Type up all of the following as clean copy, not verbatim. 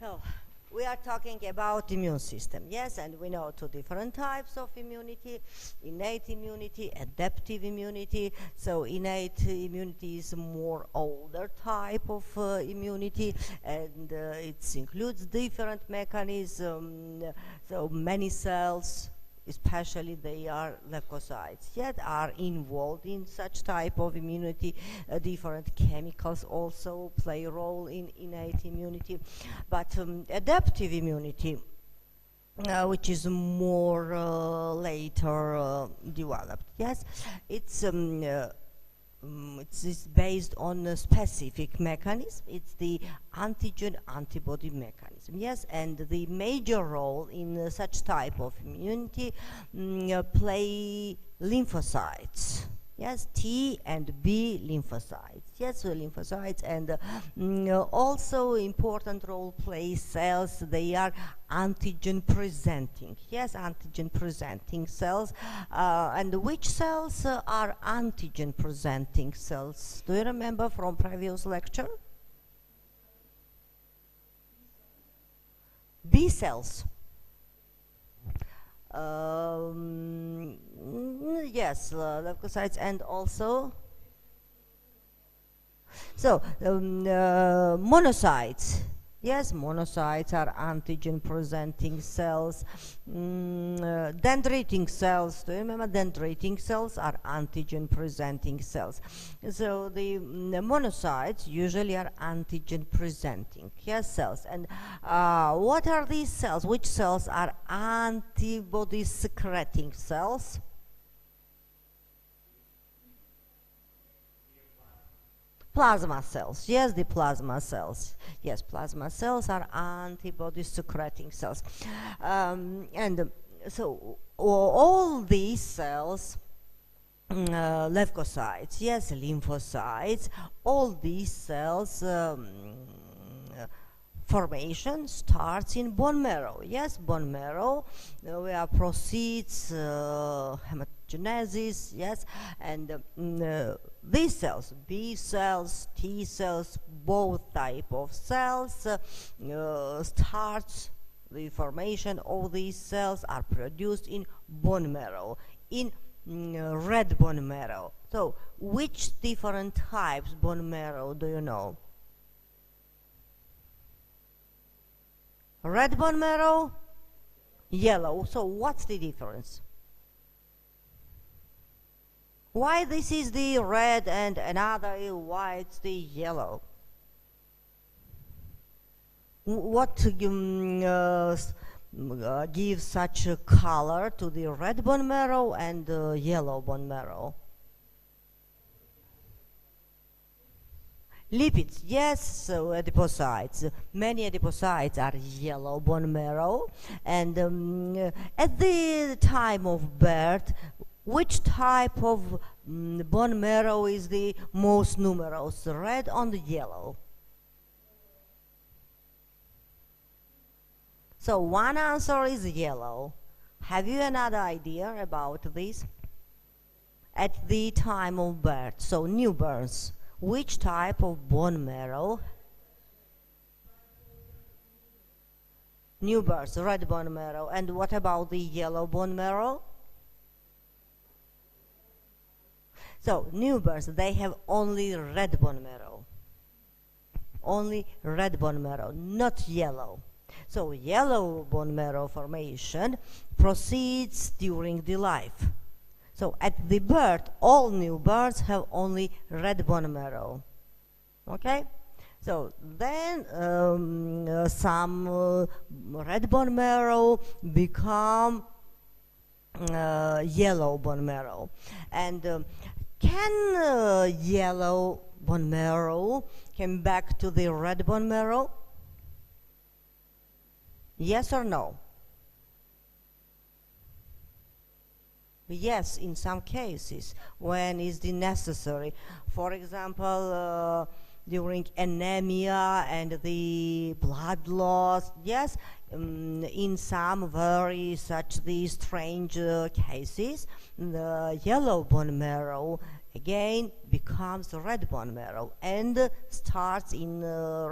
So, we are talking about immune system, yes, and we know two different types of immunity: innate immunity, adaptive immunity. So innate immunity is a more older type of immunity, and it includes different mechanisms. So many cells, especially they are leukocytes, yet are involved in such type of immunity. Different chemicals also play a role in innate immunity. But adaptive immunity, which is more later developed, yes, it's it's based on a specific mechanism. It's the antigen-antibody mechanism, yes, and the major role in such type of immunity play lymphocytes, yes, T and B lymphocytes, yes, so lymphocytes, and also important role play cells. They are antigen presenting, yes, antigen presenting cells. And which cells are antigen presenting cells? Do you remember from previous lecture? B cells. Yes, leukocytes, and also so monocytes. Yes, monocytes are antigen presenting cells. Dendritic cells, do you remember? Dendritic cells are antigen presenting cells. So the monocytes usually are antigen presenting, yes, cells. And what are these cells? Which cells are antibody secreting cells? Plasma cells, yes, the plasma cells. Yes, plasma cells are antibody secreting cells. So all these cells, leukocytes, yes, lymphocytes, all these cells formation starts in bone marrow. Yes, bone marrow, where proceeds hematogenesis, yes, and these cells, B cells, T cells, both type of cells, starts the formation of these cells are produced in bone marrow, in red bone marrow. So, which different types bone marrow do you know? Red bone marrow, yellow. So what's the difference? Why this is the red and another why it's the yellow? What gives such a color to the red bone marrow and yellow bone marrow? Lipids, yes, so adipocytes. Many adipocytes are yellow bone marrow. And at the time of birth, which type of bone marrow is the most numerous, the red or the yellow? So one answer is yellow. Have you another idea about this? At the time of birth, so newborns, which type of bone marrow? Newborns, red bone marrow. And what about the yellow bone marrow? So newborns, they have only red bone marrow. Only red bone marrow, not yellow. So yellow bone marrow formation proceeds during the life. So at the birth, all newborns have only red bone marrow. Okay? So then some red bone marrow become yellow bone marrow. And can yellow bone marrow come back to the red bone marrow? Yes or no? Yes, in some cases, when is the necessary. For example, during anemia and the blood loss, yes, in some very such these strange cases, the yellow bone marrow again becomes red bone marrow and starts in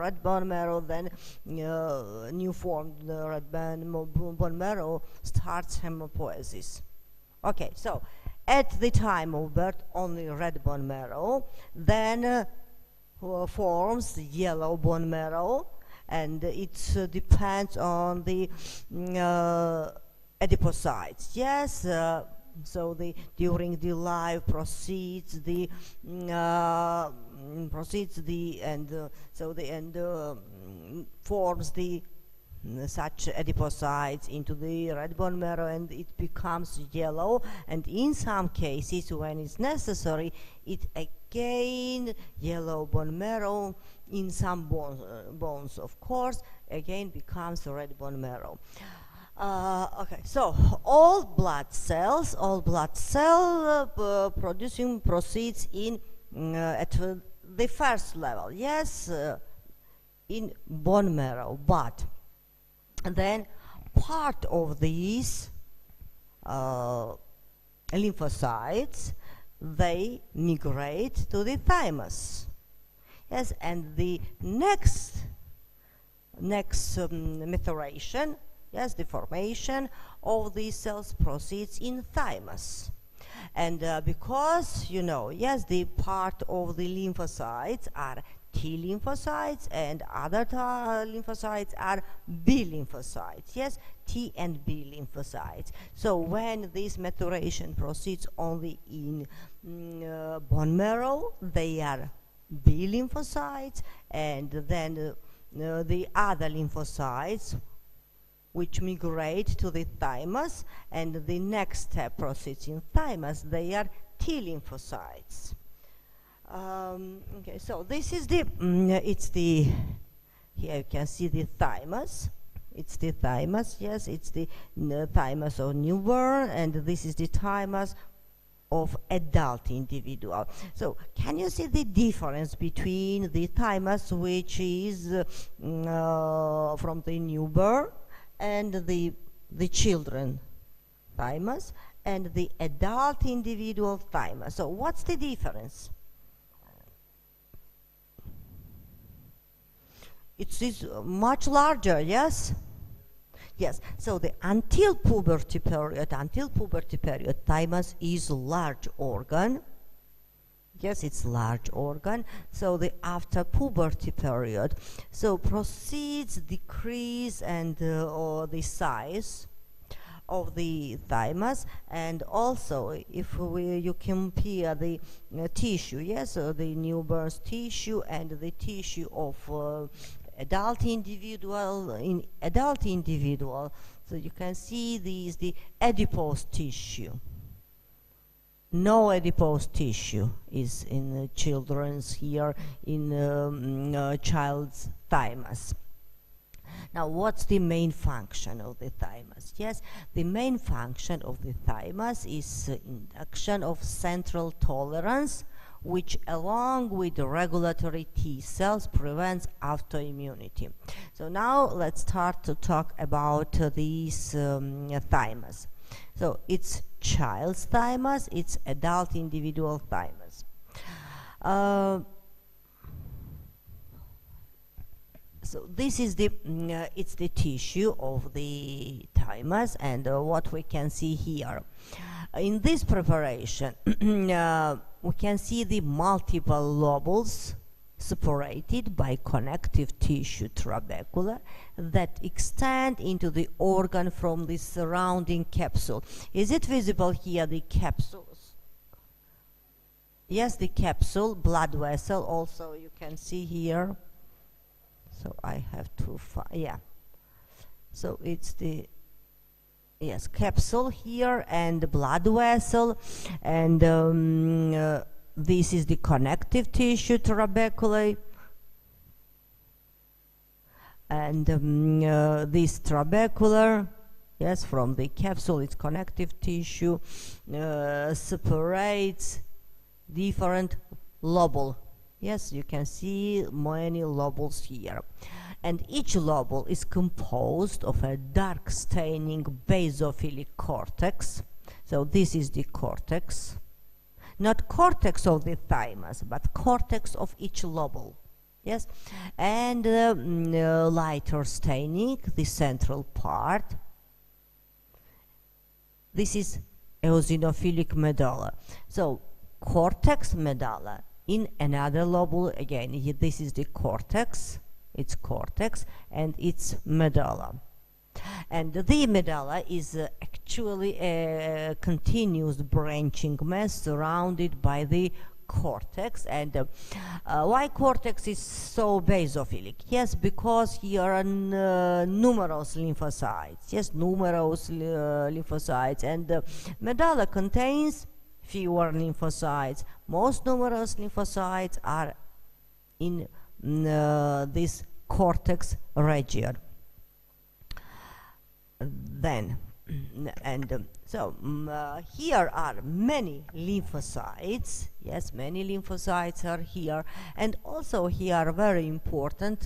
red bone marrow, then new formed red bone marrow starts hematopoiesis. Okay, so at the time of birth only red bone marrow, then forms yellow bone marrow, and it depends on the adipocytes. Yes, so during the life proceeds the forms the such adipocytes into the red bone marrow, and it becomes yellow, and in some cases when it's necessary it again yellow bone marrow, in some bones of course again becomes red bone marrow. Okay, so all blood cell producing proceeds in at the first level, yes, in bone marrow, but then part of these lymphocytes, they migrate to the thymus. Yes, and the next maturation, yes, the formation of these cells proceeds in thymus. And because, you know, yes, the part of the lymphocytes are T lymphocytes and other lymphocytes are B lymphocytes. Yes, T and B lymphocytes. So when this maturation proceeds only in bone marrow, they are B lymphocytes, and then the other lymphocytes which migrate to the thymus, and the next step proceeds in thymus, they are T lymphocytes. Okay, so this is the, here you can see the thymus. It's the thymus, yes, it's the thymus of newborn, and this is the thymus of adult individual. So can you see the difference between the thymus which is from the newborn and the children thymus and the adult individual thymus? So what's the difference? It is much larger, yes? Yes, so the until puberty period, thymus is large organ. Yes, it's large organ. So the after puberty period, so proceeds decrease and or the size of the thymus, and also if you compare the tissue, yes, so the newborn's tissue and the tissue of adult individual, so you can see the adipose tissue. No adipose tissue is in children's here in child's thymus. Now, what's the main function of the thymus? Yes, the main function of the thymus is induction of central tolerance, which along with the regulatory T cells prevents autoimmunity. So now let's start to talk about these thymus. So it's child's thymus, it's adult individual thymus. So this is the it's the tissue of the thymus, and what we can see here in this preparation we can see the multiple lobules separated by connective tissue trabecular that extend into the organ from the surrounding capsule. Is it visible here, the capsules? Yes, the capsule, blood vessel, also you can see here. So I have to find, yeah. So it's the, yes, capsule here and the blood vessel, and this is the connective tissue trabeculae, and this trabecular, yes, from the capsule, it's connective tissue, separates different lobule. Yes, you can see many lobules here. And each lobule is composed of a dark staining basophilic cortex. So this is the cortex. not cortex of the thymus, but cortex of each lobule. Yes, and lighter staining, the central part. This is eosinophilic medulla. So cortex medulla. In another lobule, again, this is the cortex. It's cortex, and it's medulla. And the medulla is actually a continuous branching mass surrounded by the cortex. And why cortex is so basophilic? Yes, because here are numerous lymphocytes. Yes, numerous lymphocytes, and medulla contains fewer lymphocytes. Most numerous lymphocytes are in this cortex region. Then, and here are many lymphocytes. Yes, many lymphocytes are here, and also here are very important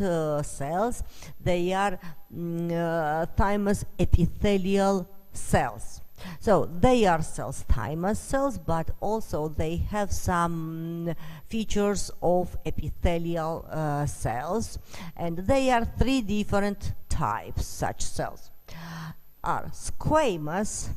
cells. They are thymus epithelial cells. So they are cells, thymus cells, but also they have some features of epithelial cells, and they are three different types. Such cells are squamous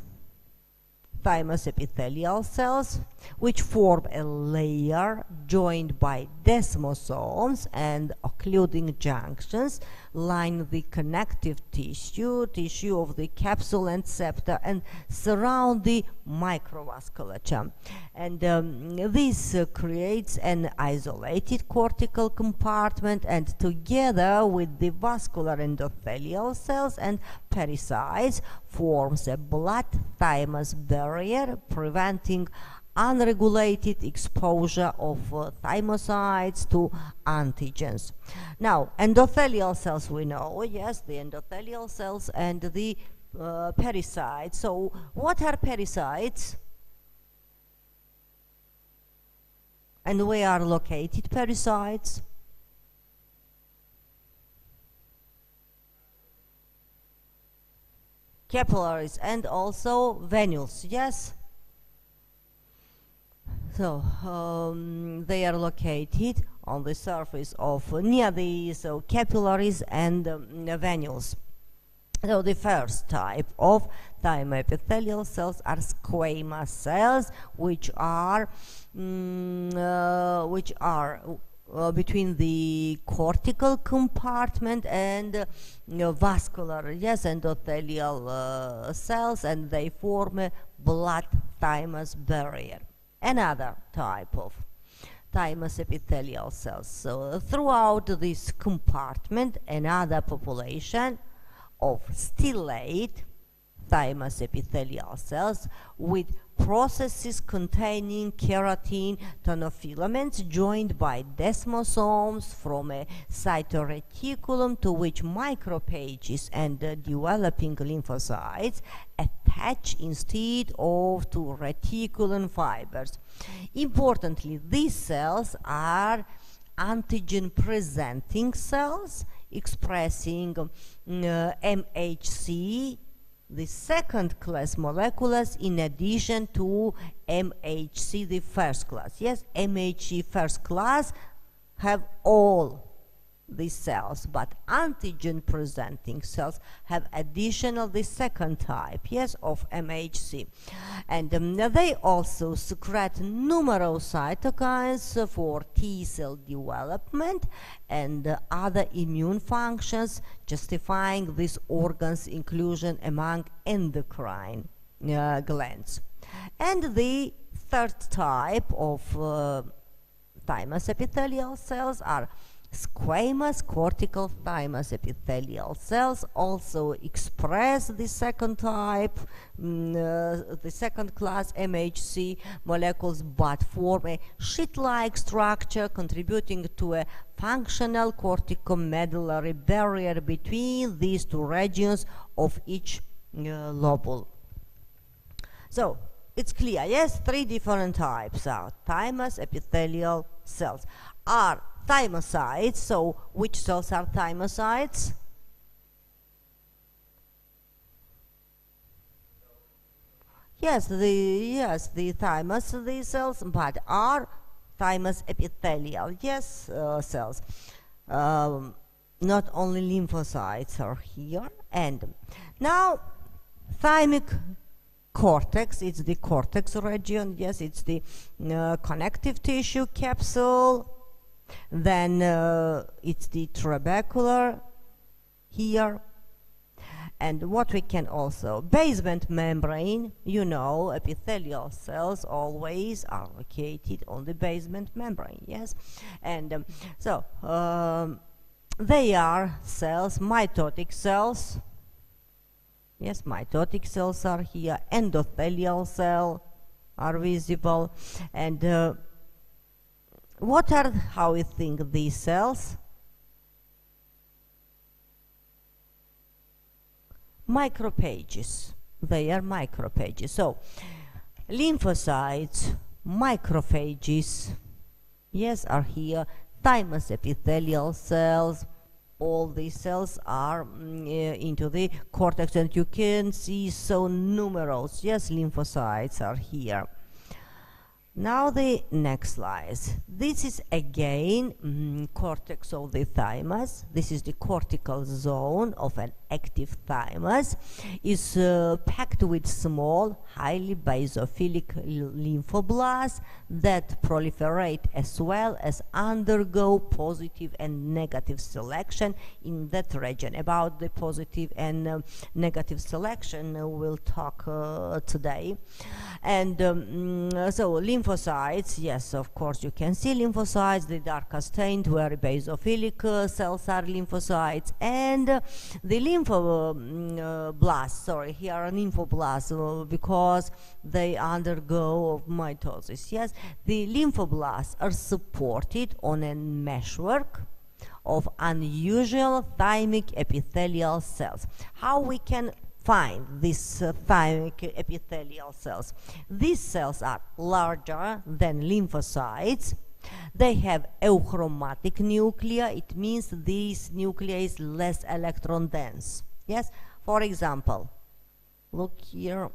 thymus epithelial cells, which form a layer joined by desmosomes and occluding junctions, line the connective tissue of the capsule and septa, and surround the microvasculature. And this creates an isolated cortical compartment, and together with the vascular endothelial cells and pericytes forms a blood-thymus barrier, preventing unregulated exposure of thymocytes to antigens. Now, endothelial cells, we know, yes, the endothelial cells and the pericytes. So, what are pericytes? And where are located pericytes? Capillaries and also venules, yes? So they are located on the surface of near the capillaries and venules. So the first type of thymoepithelial cells are squamous cells, which are between the cortical compartment and vascular, yes, endothelial cells, and they form a blood-thymus barrier. Another type of thymus epithelial cells. So throughout this compartment, another population of stellate thymus epithelial cells with processes containing keratin tonofilaments joined by desmosomes from a cytoreticulum to which macrophages and developing lymphocytes attach instead of to reticulin fibers. Importantly, these cells are antigen-presenting cells expressing MHC, the second class molecules, in addition to MHC, the first class. Yes, MHC first class have all these cells, but antigen presenting cells have additional the second type, yes, of MHC. And they also secrete numerous cytokines for T cell development and other immune functions, justifying this organ's inclusion among endocrine glands. And the third type of thymus epithelial cells are squamous cortical thymus epithelial cells, also express the second type, the second class MHC molecules, but form a sheet-like structure contributing to a functional corticomedullary barrier between these two regions of each lobule. So it's clear, yes, three different types are thymus epithelial cells. Are thymocytes. So which cells are thymocytes? the thymus, these cells, but are thymus epithelial, cells. Not only lymphocytes are here. And now, thymic cortex, it's the cortex region, it's the connective tissue capsule. Then it's the trabecular here. And what we can also, basement membrane, epithelial cells always are located on the basement membrane, And they are cells, mitotic cells. Mitotic cells are here. Endothelial cell are visible. And what are, how we think, these cells? Macrophages. They are macrophages. So, lymphocytes, macrophages, are here. Thymus epithelial cells. All these cells are into the cortex, and you can see so numerous. Lymphocytes are here. Now the next slide. This is again cortex of the thymus. This is the cortical zone of an active thymus. Is packed with small, highly basophilic lymphoblasts that proliferate as well as undergo positive and negative selection in that region. About the positive and negative selection we'll talk today. And so lymphocytes, yes, of course you can see lymphocytes, the darker stained where basophilic cells are lymphocytes, and the lymphoblasts, here are lymphoblasts because they undergo mitosis. The lymphoblasts are supported on a meshwork of unusual thymic epithelial cells. How we can find these thymic epithelial cells? These cells are larger than lymphocytes. They have euchromatic nuclei. It means this nuclei is less electron dense. For example, look here.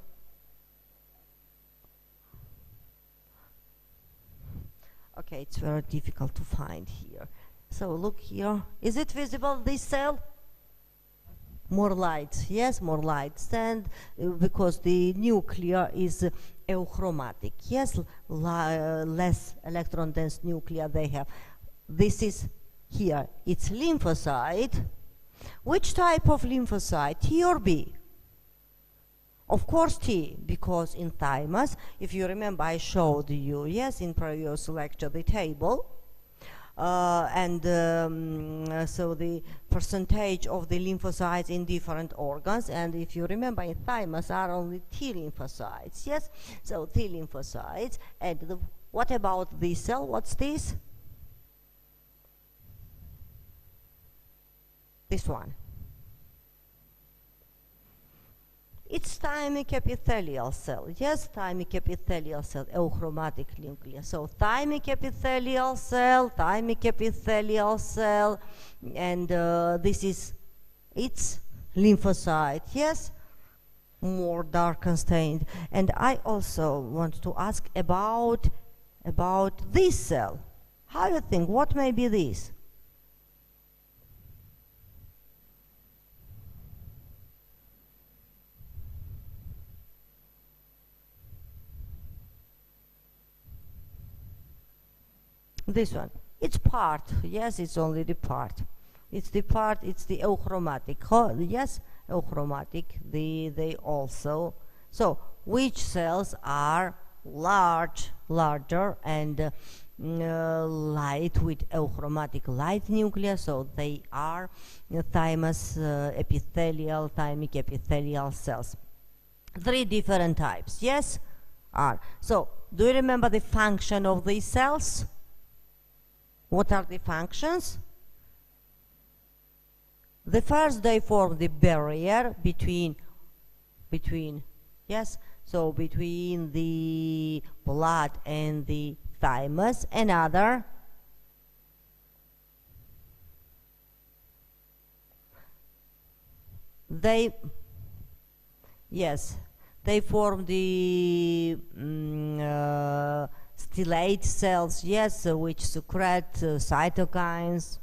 Okay, it's very difficult to find here. So look here. Is it visible, this cell? More light, more light, and because the nuclear is euchromatic, less electron dense nuclei they have. This is here, it's lymphocyte. Which type of lymphocyte, T or B? Of course T, because in thymus, if you remember, I showed you, in previous lecture, the table. So the percentage of the lymphocytes in different organs, and if you remember, in thymus are only T lymphocytes, so T lymphocytes. And what about this cell? What's this? This one. It's thymic epithelial cell. Thymic epithelial cell, euchromatic nucleus. So thymic epithelial cell, and this is its lymphocyte. More dark and stained. And I also want to ask about this cell. How do you think? What may be this? This one. It's part. It's only the part. It's the part, it's the euchromatic. Euchromatic. They also. So, which cells are larger and light with euchromatic light nucleus? So, they are thymus thymic epithelial cells. 3 different types. Are. So, do you remember the function of these cells? What are the functions? The first, they form the barrier between between the blood and the thymus. Another, They form the stellate cells, yes, which secrete cytokines,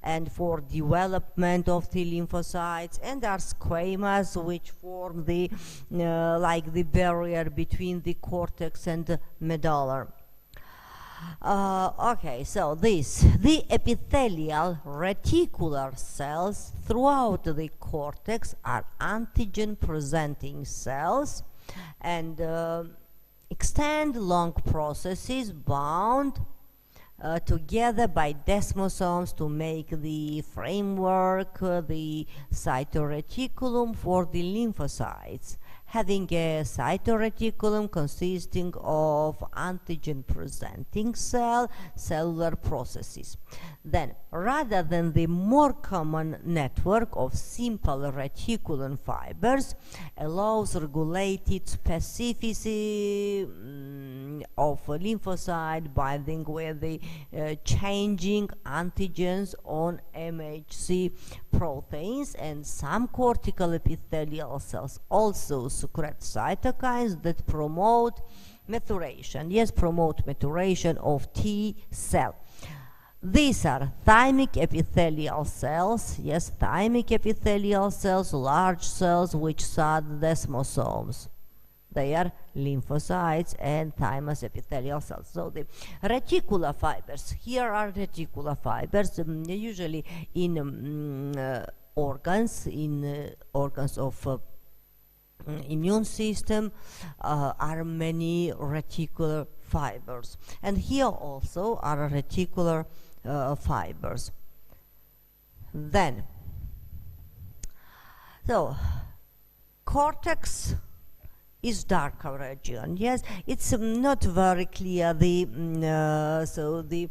and for development of the lymphocytes, and there are squamas which form the like the barrier between the cortex and the medulla. Okay, so the epithelial reticular cells throughout the cortex are antigen-presenting cells and extend long processes bound together by desmosomes to make the framework, the cytoreticulum for the lymphocytes, having a cytoreticulum consisting of antigen-presenting cellular processes. Then, rather than the more common network of simple reticulum fibers, allows regulated specificity of lymphocyte binding with the changing antigens on MHC proteins, and some cortical epithelial cells also secrete cytokines that promote maturation. Yes, promote maturation of T cell. These are thymic epithelial cells. Yes, thymic epithelial cells, large cells which shed desmosomes. They are lymphocytes and thymus epithelial cells. So the reticular fibers, here are reticular fibers, usually in organs of immune system are many reticular fibers, and here also are reticular fibers. Then, so cortex is darker region. Yes, it's not very clear the so the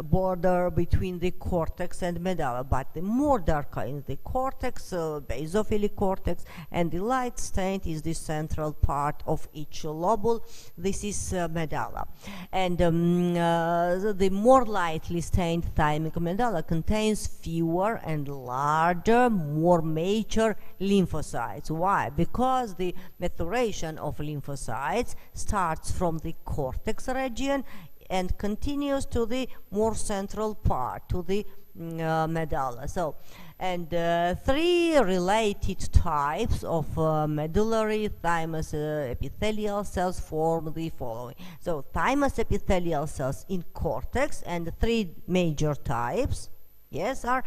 border between the cortex and medulla, but the more darker is the cortex, basophilic cortex, and the light stained is the central part of each lobule. This is medulla, and the more lightly stained thymic medulla contains fewer and larger, more mature lymphocytes. Why? Because the maturation of lymphocytes starts from the cortex region and continues to the more central part, to the medulla. So, and three related types of medullary thymus epithelial cells form the following. So, thymus epithelial cells in cortex, and three major types. Yes, are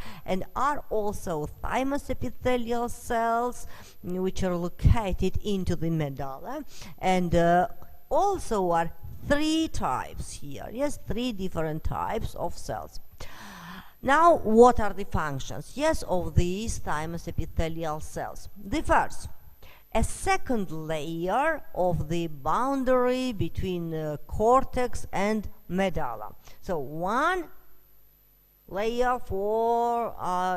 also thymus epithelial cells, which are located into the medulla, and also are three types here. Yes, three different types of cells. Now, what are the functions? Yes, of these thymus epithelial cells. The first, a second layer of the boundary between cortex and medulla. So one layer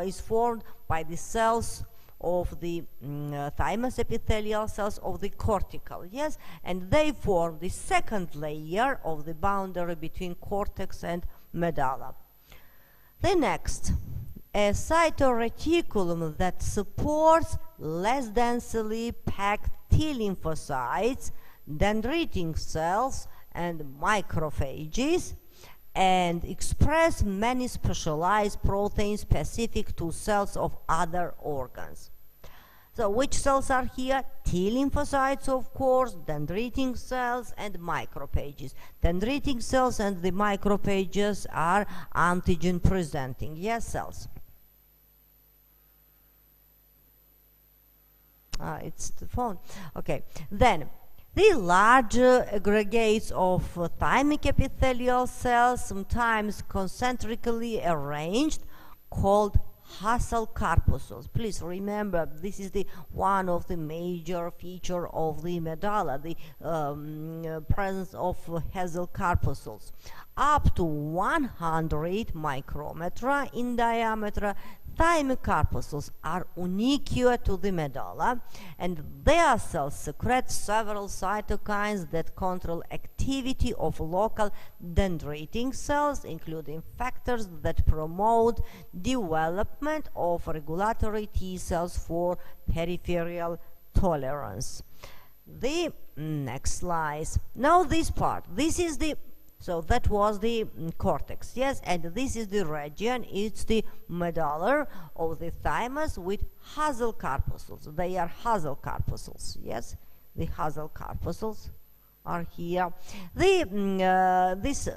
is formed by the cells of the thymus epithelial cells of the cortical, yes, and they form the second layer of the boundary between cortex and medulla. The next, a cytoreticulum that supports less densely packed T lymphocytes, dendritic cells, and macrophages, and express many specialized proteins specific to cells of other organs. So which cells are here? T lymphocytes, of course, dendritic cells, and macrophages. Dendritic cells and the macrophages are antigen presenting, yes, cells. It's the phone. Okay, then the large aggregates of thymic epithelial cells, sometimes concentrically arranged, called Hassel corpuscles. Please remember, this is the one of the major feature of the medulla, the presence of Hassel corpuscles. Up to 100 micrometer in diameter, thymic corpuscles are unique to the medulla, and their cells secrete several cytokines that control activity of local dendritic cells, including factors that promote development of regulatory T cells for peripheral tolerance. The next slide. Now this part, this is the, so that was the cortex, yes, and this is the region, it's the medulla of the thymus with hazel corpuscles. They are hazel corpuscles, yes, the hazel corpuscles are here. This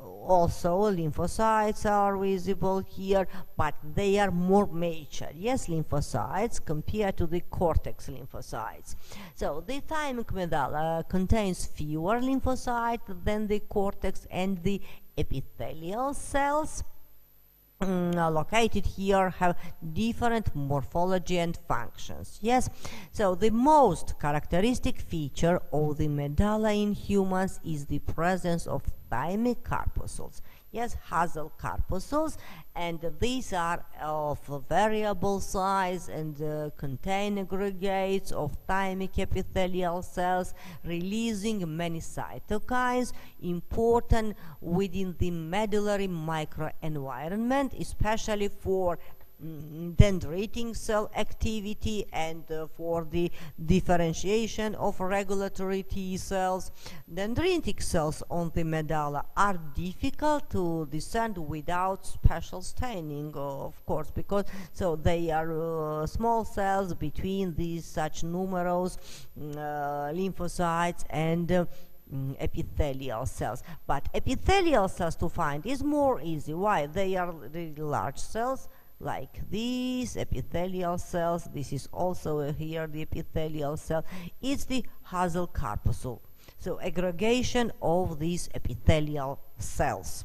also lymphocytes are visible here, but they are more mature, yes, lymphocytes compared to the cortex lymphocytes. So the thymic medulla contains fewer lymphocytes than the cortex, and the epithelial cells located here have different morphology and functions, yes. So the most characteristic feature of the medulla in humans is the presence of thymic corpuscles, yes, hazel corpuscles, and these are of variable size and contain aggregates of thymic epithelial cells releasing many cytokines important within the medullary microenvironment, especially for dendritic cell activity and for the differentiation of regulatory T cells. Dendritic cells on the medulla are difficult to discern without special staining, of course, because so they are small cells between these such numerous lymphocytes and epithelial cells. But epithelial cells to find is more easy. Why? They are really large cells, like these epithelial cells. This is also here the epithelial cell. It's the hazel corpuscle. So aggregation of these epithelial cells.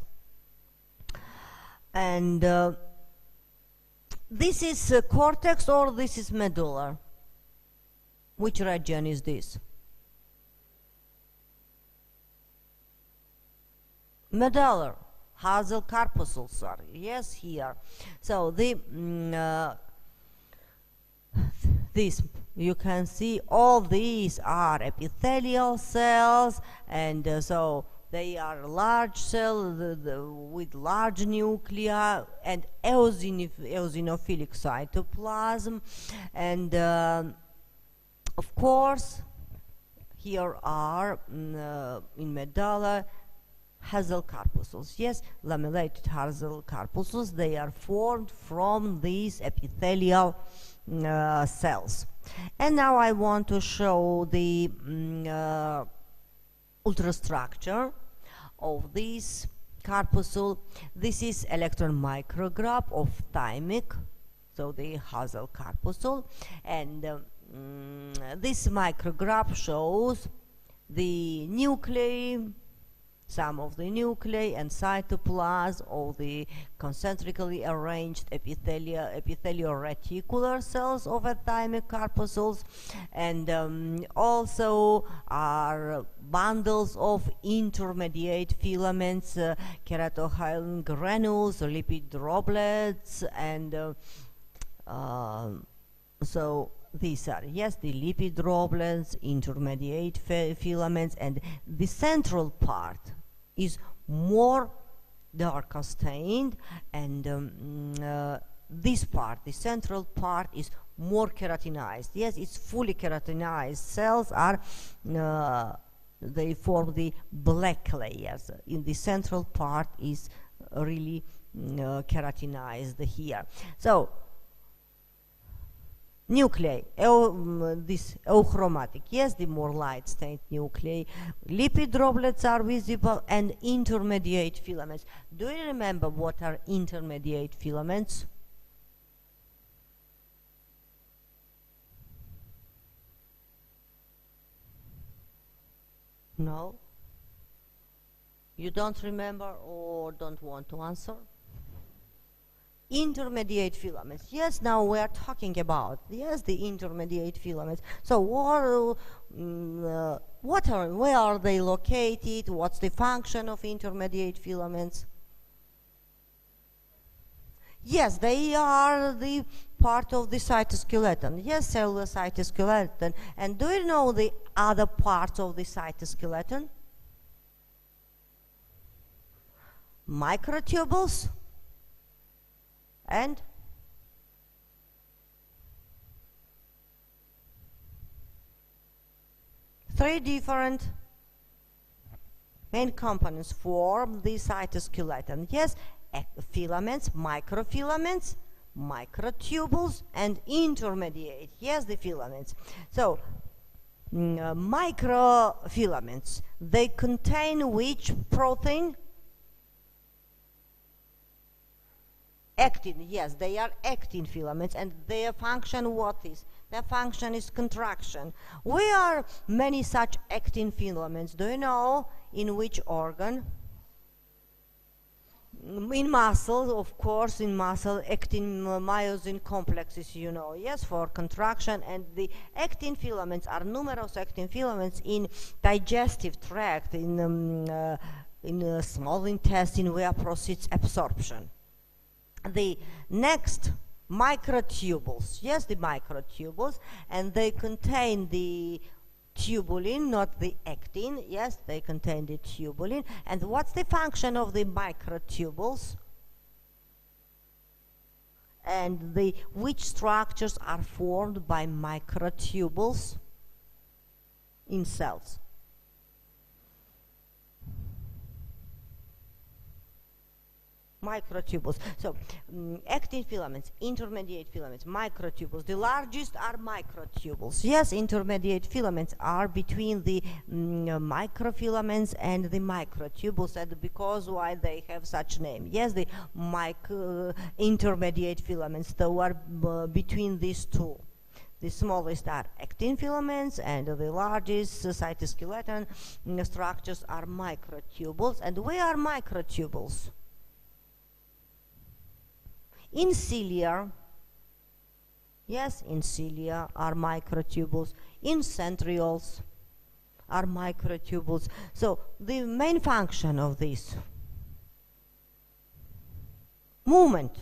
And this is cortex or this is medulla? Which region is this? Medulla. Hazel corpuscles are, yes, here. So the this, you can see all these are epithelial cells, and so they are large cells with large nuclei and eosinophilic cytoplasm, and of course here are in medulla hazel corpuscles, yes, lamellated hazel corpuscles. They are formed from these epithelial cells. And now I want to show the ultrastructure of this corpuscle. This is electron micrograph of thymic, so the hazel corpuscle, and this micrograph shows the nuclei, some of the nuclei and cytoplasm of the concentrically arranged epithelial reticular cells of thymic corpuscles, and also are bundles of intermediate filaments, keratohyalin granules, lipid droplets, and so these are, yes, the lipid droplets, intermediate filaments, and the central part is more darker stained, and this part, the central part, is more keratinized. Yes, it's fully keratinized. Cells are, they form the black layers. In the central part is really keratinized here. So nuclei, this euchromatic, yes, the more light stained nuclei, lipid droplets are visible, and intermediate filaments. Do you remember what are intermediate filaments? No? You don't remember or don't want to answer? Intermediate filaments. Yes, now we are talking about, yes, the intermediate filaments. So where are they located? What's the function of intermediate filaments? Yes, they are the part of the cytoskeleton. Yes, cellular cytoskeleton. And do you know the other parts of the cytoskeleton? Microtubules and three different main components form the cytoskeleton. Yes, filaments, microfilaments, microtubules, and intermediate. Yes, the filaments. So, microfilaments, they contain which protein? Actin. Yes, they are actin filaments, and their function what is? Their function is contraction. Where are many such actin filaments? Do you know in which organ? In muscle, of course, in muscle, actin myosin complexes, you know, yes, for contraction. And the actin filaments are numerous actin filaments in digestive tract, in small intestine where proceeds absorption. The next, microtubules, yes, the microtubules, and they contain the tubulin, not the actin. Yes, they contain the tubulin. And what's the function of the microtubules? And which structures are formed by microtubules in cells? Microtubules. So, actin filaments, intermediate filaments, microtubules. The largest are microtubules. Yes, intermediate filaments are between the microfilaments and the microtubules, and because why they have such name. Yes, the intermediate filaments, they are between these two. The smallest are actin filaments, and the largest cytoskeleton structures are microtubules. And where are microtubules? In cilia, yes, in cilia are microtubules. In centrioles are microtubules. So the main function of this movement,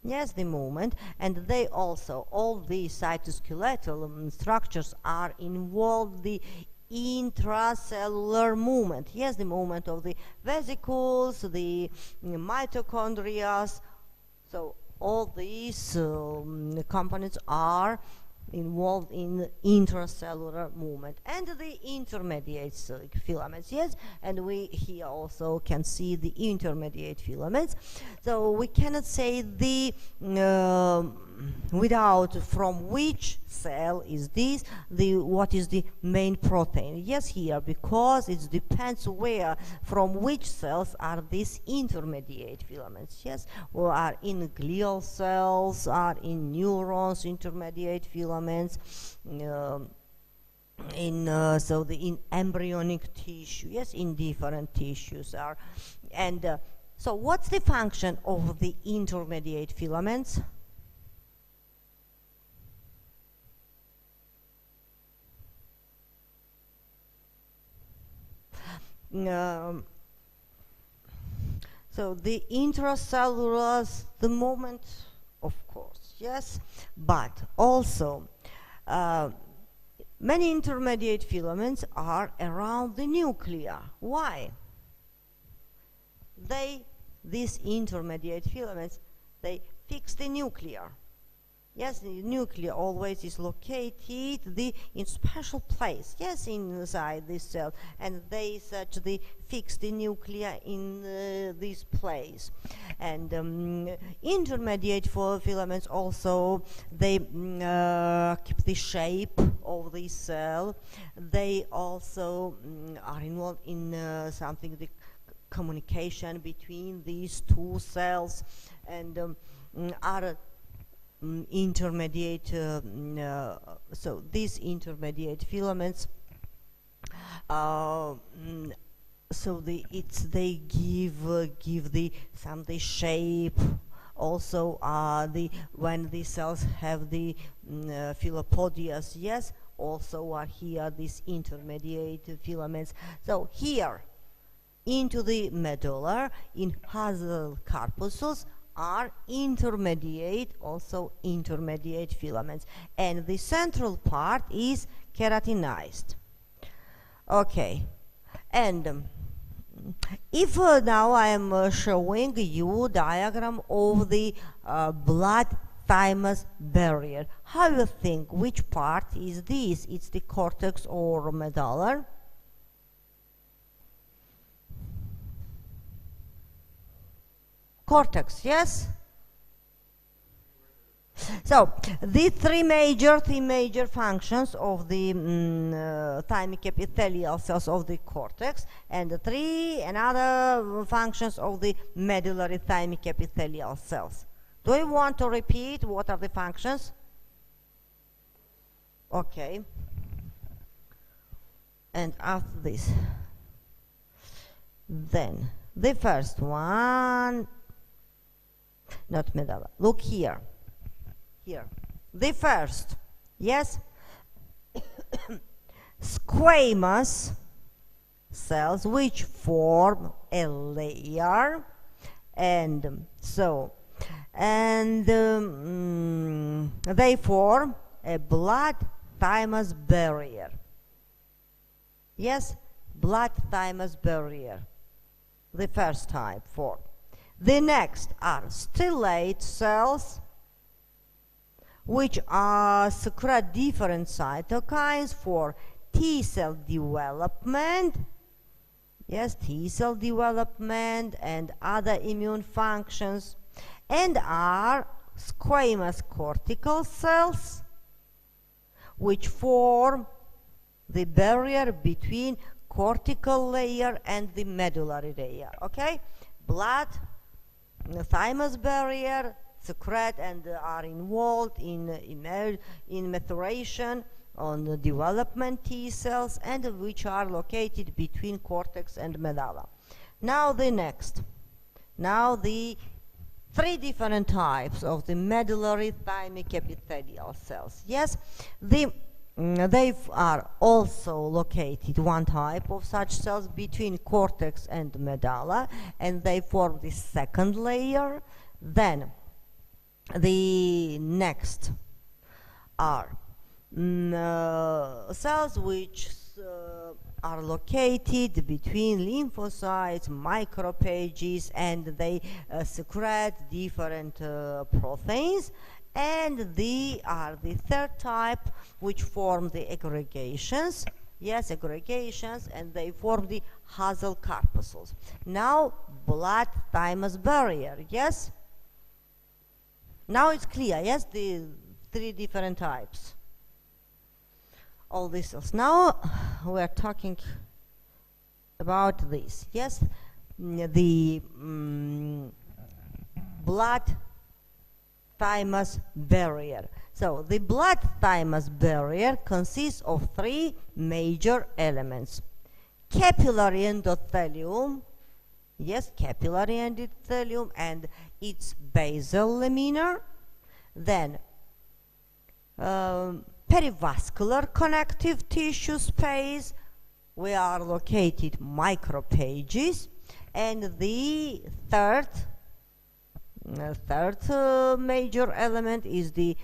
yes, the movement, and they also, all the cytoskeletal structures are involved the intracellular movement. Yes, the movement of the vesicles, the mitochondria. So all these components are involved in intracellular movement. And the intermediate filaments, yes, and we here also can see the intermediate filaments. So we cannot say the without from which cell is this, what is the main protein. Yes, here, because it depends where, from which cells are these intermediate filaments. Yes, or are in glial cells, are in neurons, intermediate filaments, in embryonic tissue. Yes, in different tissues are. And so what's the function of the intermediate filaments? So the intracellular, the movement, of course, yes, but also many intermediate filaments are around the nucleus. Why? These intermediate filaments, they fix the nucleus. Yes, the nucleus always is located in special place. Yes, inside this cell, and they fix the nucleus in this place. And intermediate filaments also, they keep the shape of the cell. They also are involved in something, the communication between these two cells, and are intermediate. So these intermediate filaments, so they give the shape. Also, when the cells have the philopodias, yes, also are here these intermediate filaments. So here, into the medulla, in basal corpuscles, are intermediate filaments, and the central part is keratinized. Okay, and if now I am showing you diagram of the blood thymus barrier. How you think? Which part is this? It's the cortex or medulla? Cortex, yes? So, the three major functions of the thymic epithelial cells of the cortex, and the three another functions of the medullary thymic epithelial cells. Do you want to repeat what are the functions? Okay. And after this, then the first one, not medulla. Look here. Here, the first, yes, squamous cells which form a layer, and so, and they form a blood-thymus barrier. Yes, blood-thymus barrier, the first type form. The next are stellate cells, which secrete different cytokines for T cell development, yes, T cell development and other immune functions, and are squamous cortical cells, which form the barrier between cortical layer and the medullary layer. Okay, blood, thymus barrier, secrete and are involved in maturation on the development T cells, and which are located between cortex and medulla. Now the next. Now the three different types of the medullary thymic epithelial cells. Yes, they are also located, one type of such cells, between cortex and medulla, and they form the second layer. Then the next are cells which are located between lymphocytes, macrophages, and they secrete different proteins. And they are the third type, which form the aggregations. Yes, aggregations, and they form the Hazel corpuscles. Now, blood-thymus barrier. Yes. Now it's clear, yes, the three different types. All these cells. Now we are talking about this, yes, the blood-thymus barrier. So the blood-thymus barrier consists of three major elements. Capillary endothelium, yes, capillary endothelium and its basal lamina. Then perivascular connective tissue space, where are located macrophages. And the third major element is the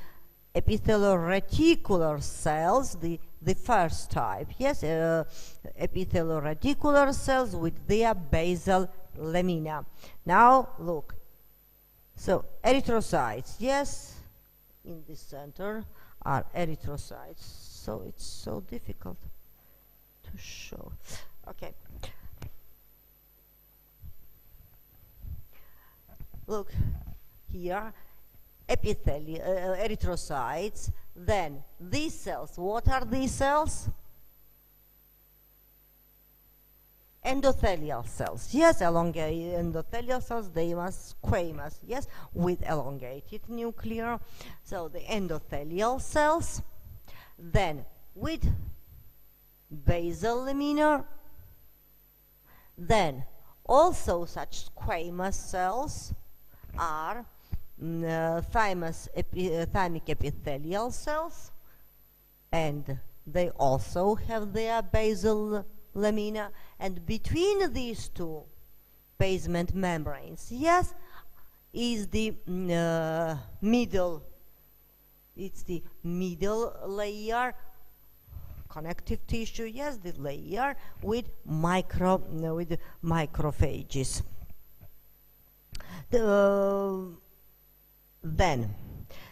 epitheloreticular cells, the first type. Yes, epitheloreticular cells with their basal lamina. Now look, so erythrocytes, yes, in the center are erythrocytes, so it's so difficult to show. Okay, look here, erythrocytes. Then these cells, what are these cells? Endothelial cells, yes, elongated endothelial cells, they must squamous, yes, with elongated nuclear. So the endothelial cells, then with basal lamina, then also such squamous cells are thymic epithelial cells, and they also have their basal lamina, and between these two basement membranes, yes, is the middle, it's the middle layer, connective tissue, yes, the layer with macrophages. Then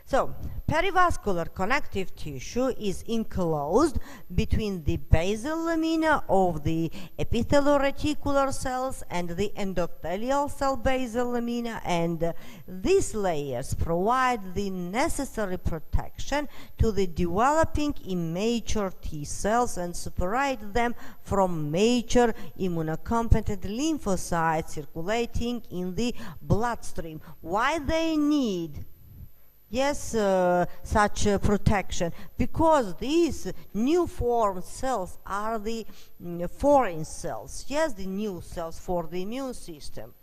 So, perivascular connective tissue is enclosed between the basal lamina of the epitheloreticular cells and the endothelial cell basal lamina, and these layers provide the necessary protection to the developing immature T cells and separate them from mature immunocompetent lymphocytes circulating in the bloodstream. Why they need such protection? Because these new formed cells are the foreign cells, the new cells for the immune system.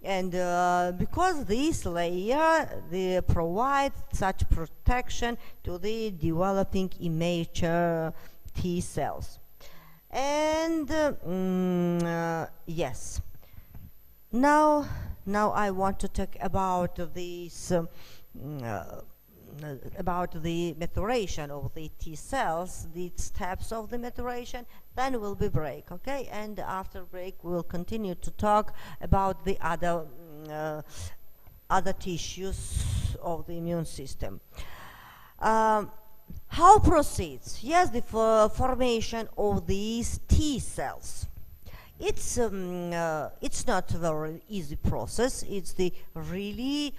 And because this layer, they provide such protection to the developing immature T cells. And yes, now I want to talk about this about the maturation of the T cells, the steps of the maturation. Then will be break, okay? And after break, we'll continue to talk about the other tissues of the immune system. How proceeds? Yes, the formation of these T cells. It's not a very easy process. It's the really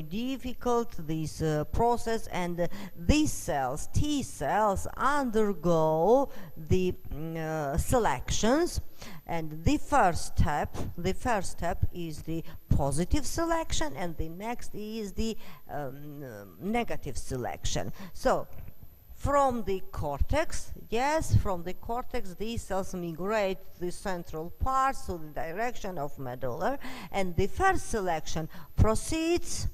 difficult process, and these cells, T cells, undergo the selections, and the first step is the positive selection, and the next is the negative selection. So, from the cortex, these cells migrate to the central parts, to the direction of medulla, and the first selection proceeds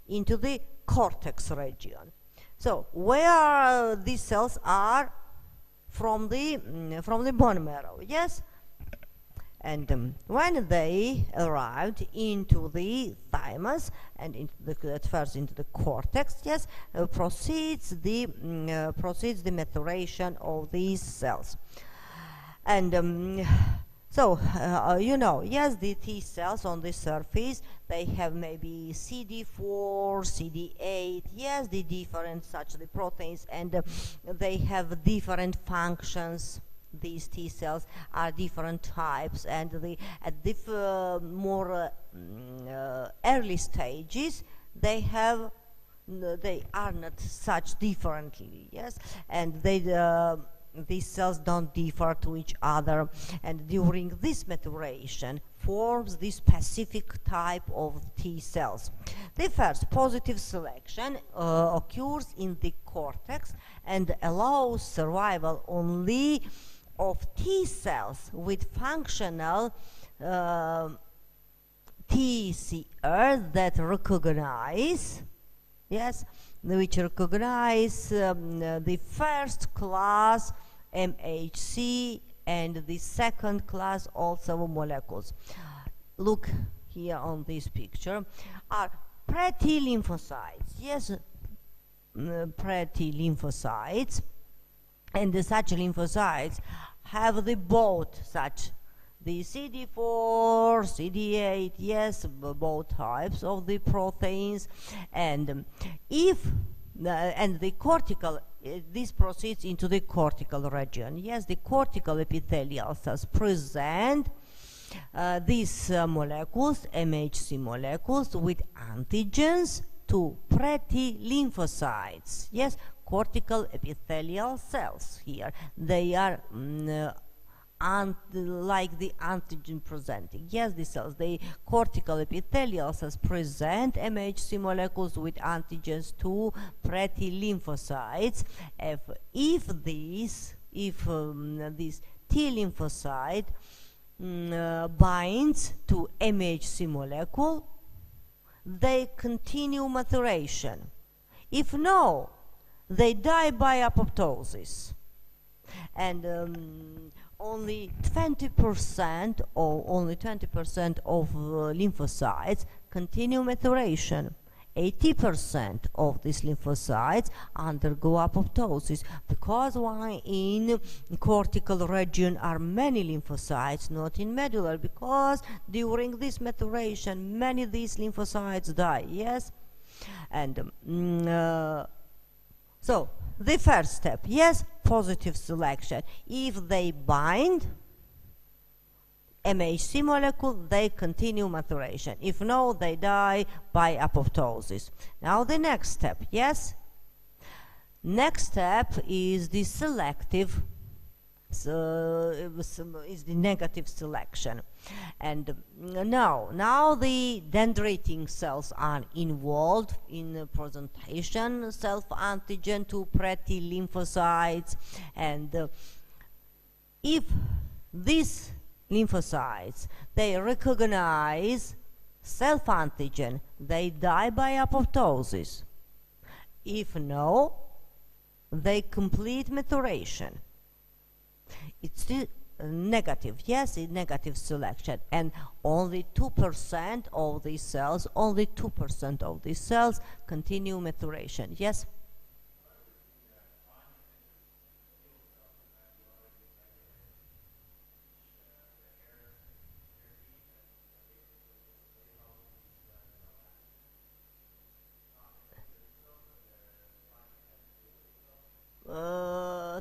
into the cortex region. So, where these cells are from the bone marrow, yes? And when they arrived into the thymus and at first into the cortex, proceeds the maturation of these cells. And so the T cells on the surface, they have maybe CD4, CD8, the different the proteins, and they have different functions. These T cells are different types, and at more early stages, they are not such differently, and these cells don't differ to each other, and during this maturation forms this specific type of T cells. The first positive selection occurs in the cortex and allows survival only of T cells with functional TCR that recognize, the first class MHC and the second class also molecules. Look here on this picture are pretty lymphocytes, pretty lymphocytes. And such lymphocytes have the both the CD4, CD8, both types of the proteins, and the cortical, this proceeds into the cortical region. The cortical epithelial cells present these molecules, MHC molecules, with antigens to pretty lymphocytes. Cortical epithelial cells here. They are like the antigen presenting. The cells, the cortical epithelial cells present MHC molecules with antigens to pretty lymphocytes. If this T lymphocyte binds to MHC molecule, they continue maturation. If no, they die by apoptosis, and only 20% of lymphocytes continue maturation. 80% of these lymphocytes undergo apoptosis, because why in cortical region are many lymphocytes, not in medullary, because during this maturation many of these lymphocytes die. And so the first step, yes, positive selection. If they bind MHC molecule, they continue maturation. If no, they die by apoptosis. Now the next step, yes? Next step is the selective, is the negative selection. And now the dendritic cells are involved in presentation self-antigen to pre-T lymphocytes. And if these lymphocytes, they recognize self-antigen, they die by apoptosis. If no, they complete maturation. It's still negative, yes, it's negative selection, and only 2% of these cells, continue maturation, yes?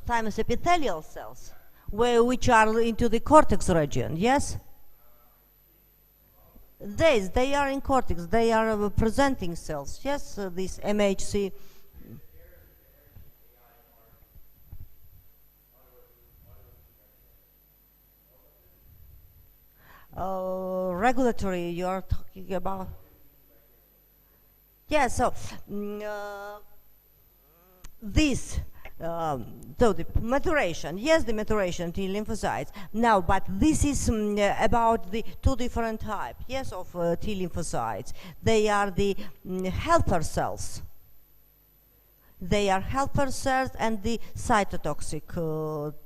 Thymus epithelial cells, which are into the cortex region, yes? They are in cortex, they are presenting cells, yes, this MHC. Regulatory, you are talking about? Yeah, so this, so the maturation, yes, the maturation T lymphocytes. Now, but this is about the two different types, yes, of T lymphocytes. They are the helper cells. They are helper cells and the cytotoxic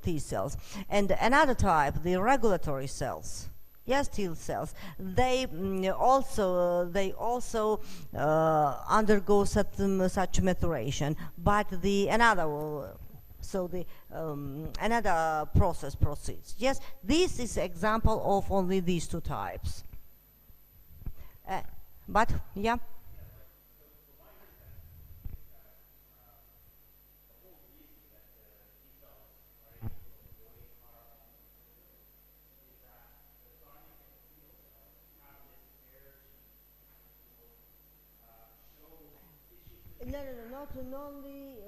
T cells. And another type, the regulatory cells. Yes, T cells. They also undergo such maturation, but another process proceeds. Yes, this is example of only these two types. But yeah. No, not only.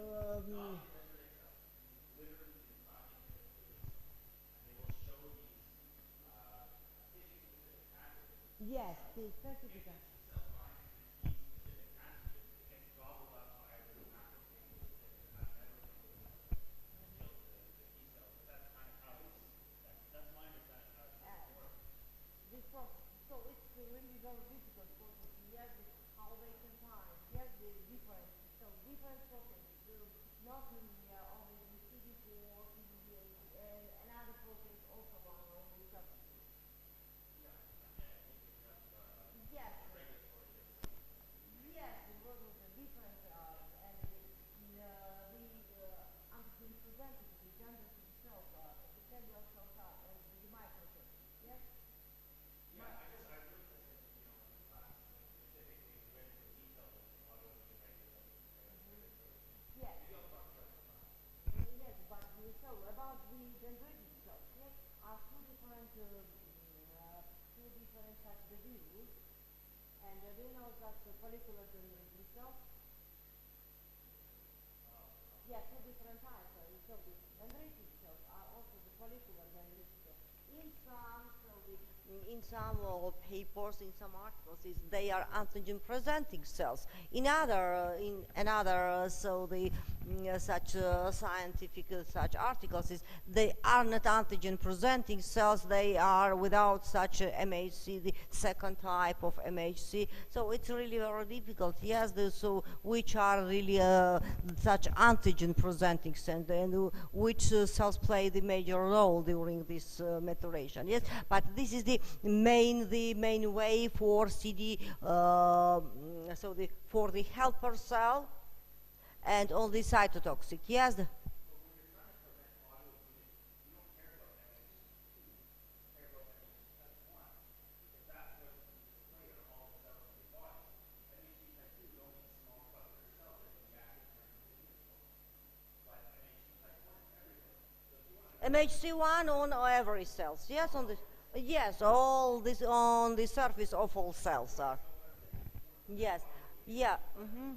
Yes, the specific. This process. So it's really very difficult process. Yes, how they can find. Yes, the different. So different proteins. Not only the CD4, CD8, and another proteins also bound on the substrate. Yes. Yes, the world was a different, and the antigen presented the gender to the cells, the cellular cells and the microcells. Yes. Yes. Yes, but so about the dendritic cells, yes, are two different types of diseases, and do you know that the follicular dendritic cells? Yeah, two different types. So the dendritic cells are also the follicular dendritic cells. In some papers, in some articles, they are antigen presenting cells. In another, so the such scientific such articles they are not antigen presenting cells. They are without such MHC, the second type of MHC. So it's really very difficult. Yes, so which are really such antigen presenting cells and which cells play the major role during this maturation. Yes, but this is the main way for CD. For the helper cell and all the cytotoxic. Yes. MHC1 on every cells. Yes, on the yes, all this on the surface of all cells are. Yes. Yeah. Mm-hmm.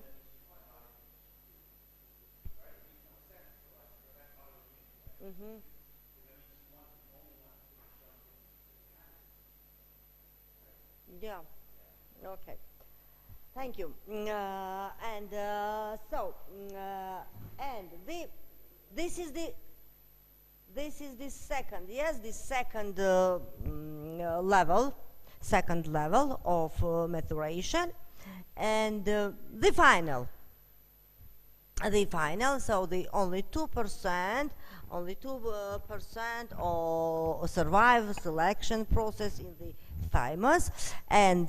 Yeah. Okay. Thank you. And so, and this is the this is the second, yes, the second level, second level of maturation, and the final, so the only 2% of survive selection process in the thymus, and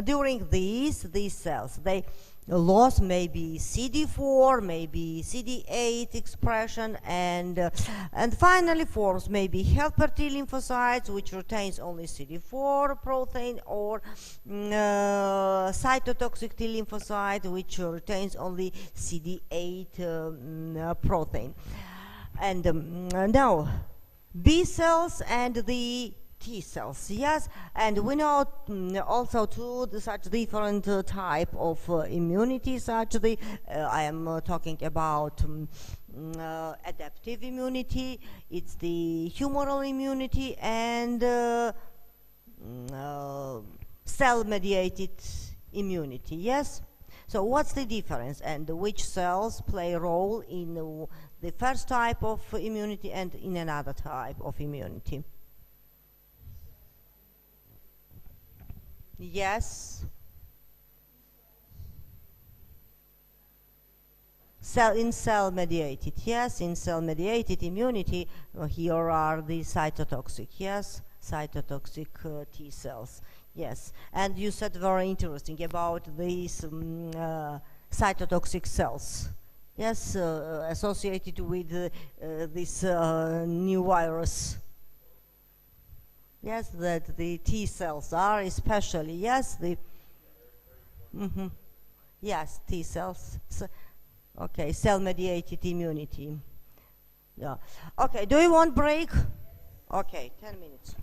during these cells, they loss maybe CD4, maybe CD8 expression, and finally forms maybe helper T lymphocytes, which retains only CD4 protein, or cytotoxic T lymphocyte, which retains only CD8 protein. And now B cells and the T cells, yes, and we know also such different type of immunity, such the I am talking about adaptive immunity, it's the humoral immunity, and cell-mediated immunity, yes. So what's the difference, and which cells play a role in the first type of immunity and in another type of immunity? Yes. Cell-mediated, yes, in cell-mediated immunity, here are the cytotoxic, yes, cytotoxic T cells, yes. And you said very interesting about these cytotoxic cells, yes, associated with this new virus. Yes, that the T cells are especially, yes, the yes, T cells. Okay, cell-mediated immunity. Yeah. Okay, do you want break? Okay, 10 minutes.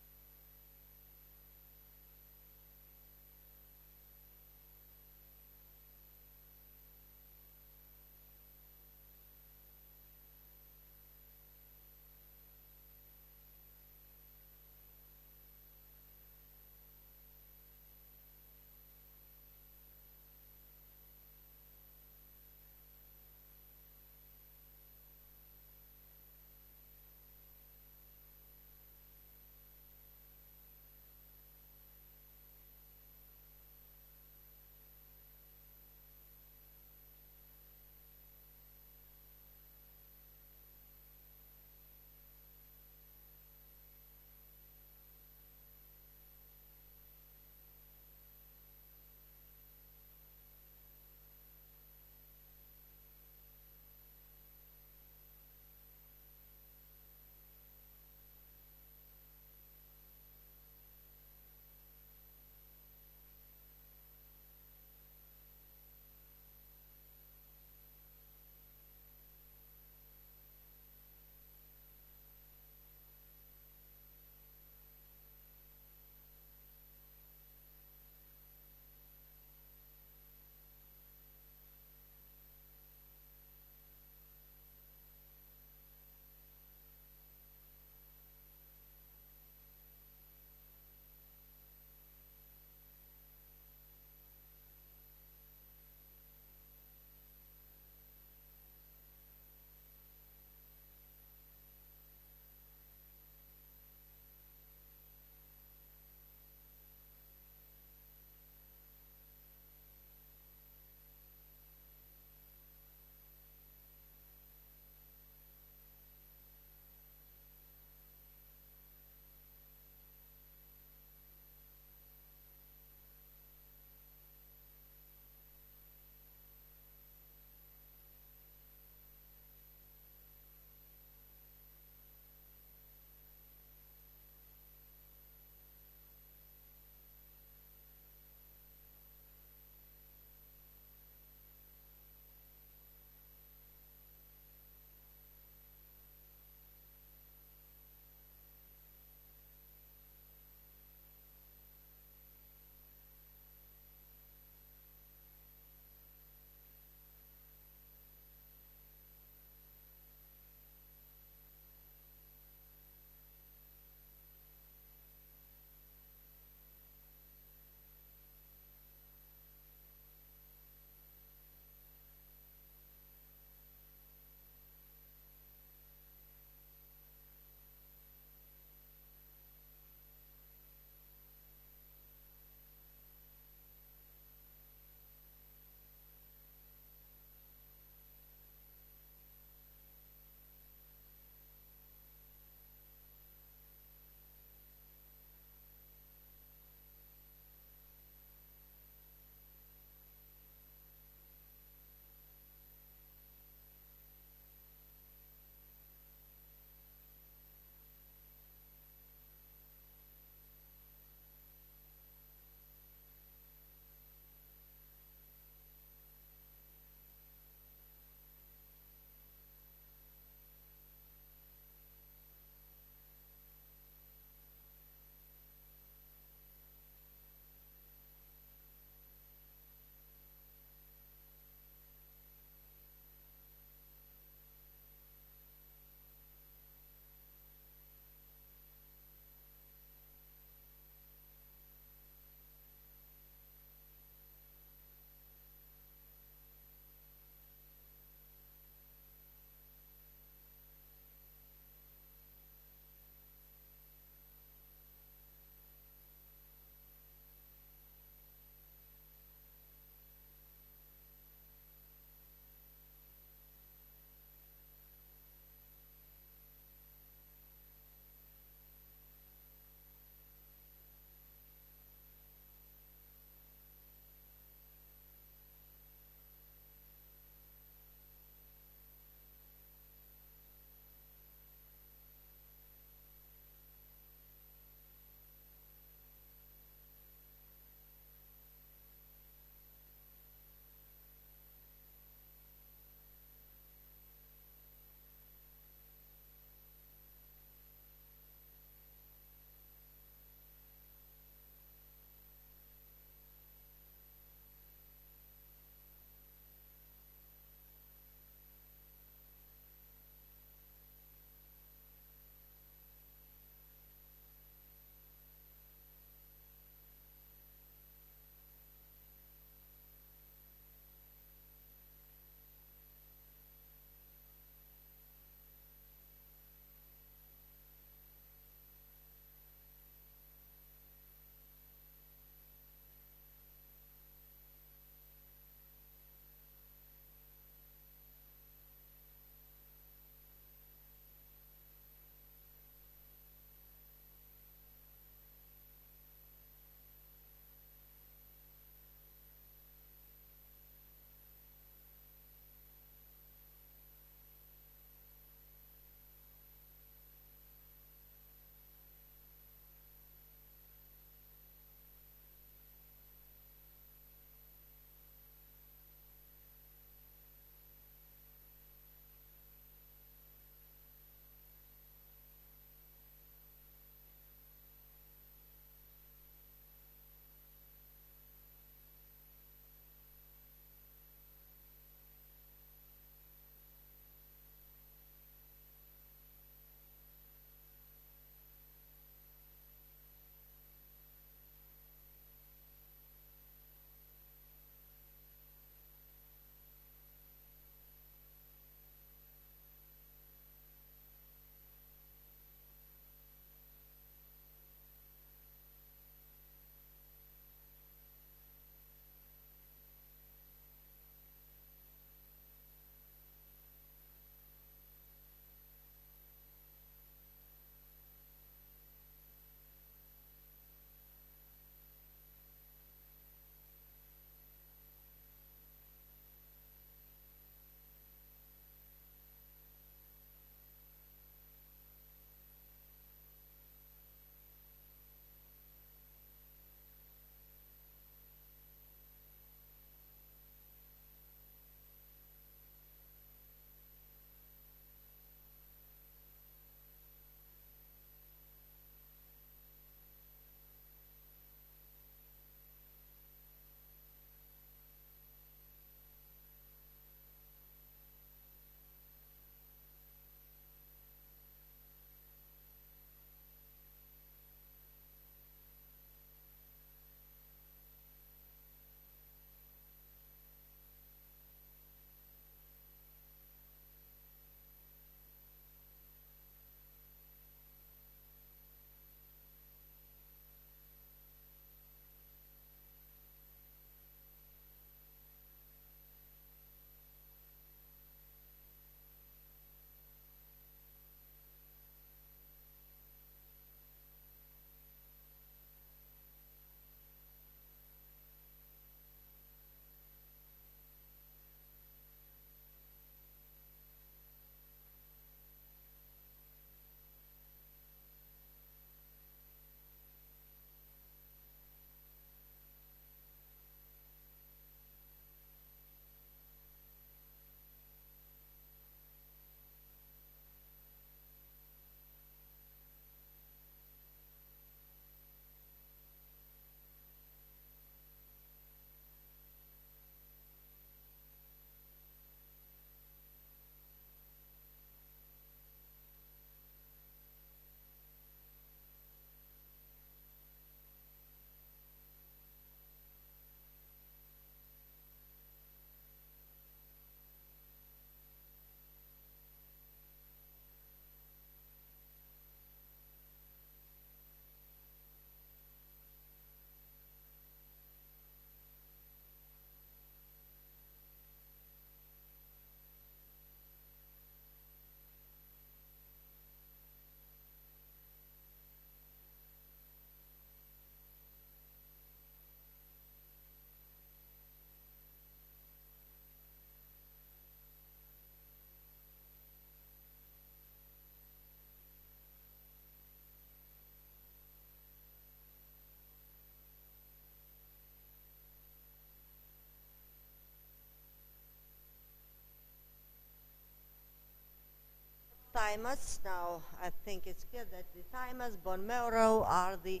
thymus. Now I think it's clear that the thymus, bone marrow are the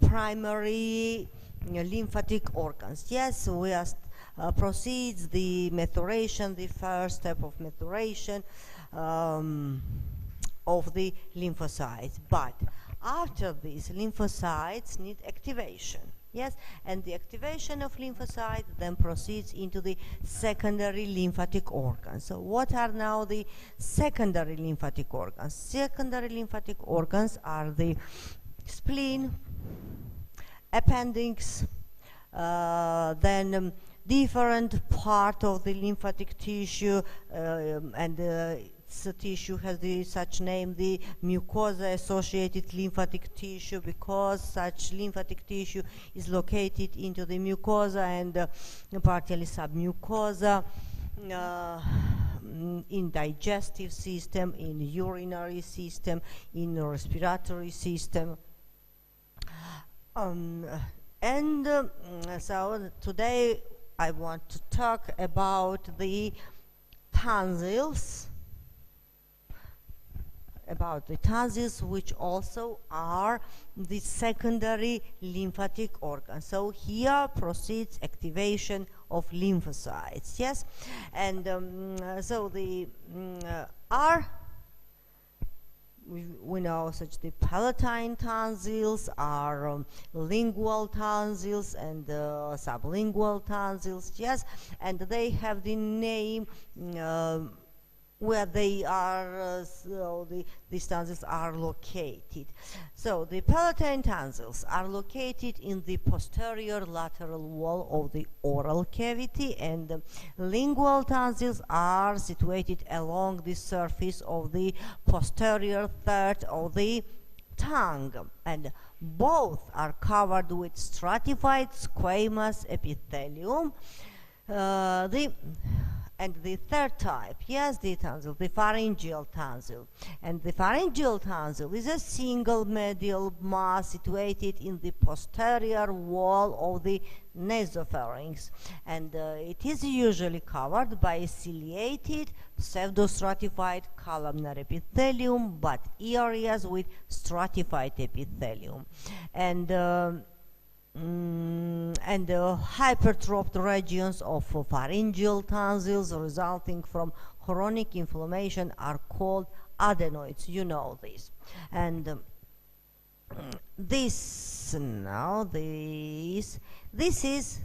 primary lymphatic organs. Yes, we are proceeds the maturation, the first step of maturation of the lymphocytes. But after this, lymphocytes need activation. Yes, and the activation of lymphocytes then proceeds into the secondary lymphatic organs. So what are now the secondary lymphatic organs? Secondary lymphatic organs are the spleen, appendix, then different part of the lymphatic tissue, and tissue has the such name, the mucosa associated lymphatic tissue, because such lymphatic tissue is located into the mucosa and partially submucosa, in digestive system, in urinary system, in respiratory system. So today I want to talk about the tonsils, which also are the secondary lymphatic organs. So here proceeds activation of lymphocytes. Yes, and so the we know such the palatine tonsils are lingual tonsils and sublingual tonsils. Yes, and they have the name where they are, so these tonsils are located. So the palatine tonsils are located in the posterior lateral wall of the oral cavity, and the lingual tonsils are situated along the surface of the posterior third of the tongue, and both are covered with stratified squamous epithelium. And the third type, yes, the tonsil, the pharyngeal tonsil. And the pharyngeal tonsil is a single medial mass situated in the posterior wall of the nasopharynx. And it is usually covered by ciliated, pseudostratified columnar epithelium, but areas with stratified epithelium. And hypertrophed regions of pharyngeal tonsils resulting from chronic inflammation are called adenoids. You know this. And this is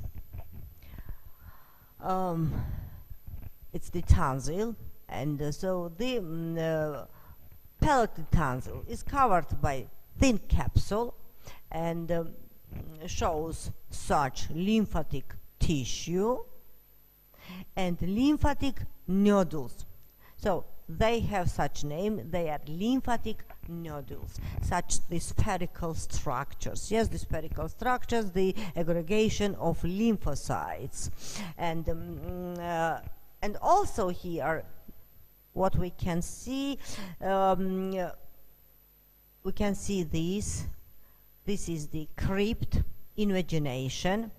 it's the tonsil, and so the palatine tonsil is covered by thin capsule and shows such lymphatic tissue and lymphatic nodules. So they have such name, they are lymphatic nodules, such the spherical structures. Yes, the spherical structures, the aggregation of lymphocytes. And also here, what we can see this. This is the crypt invagination.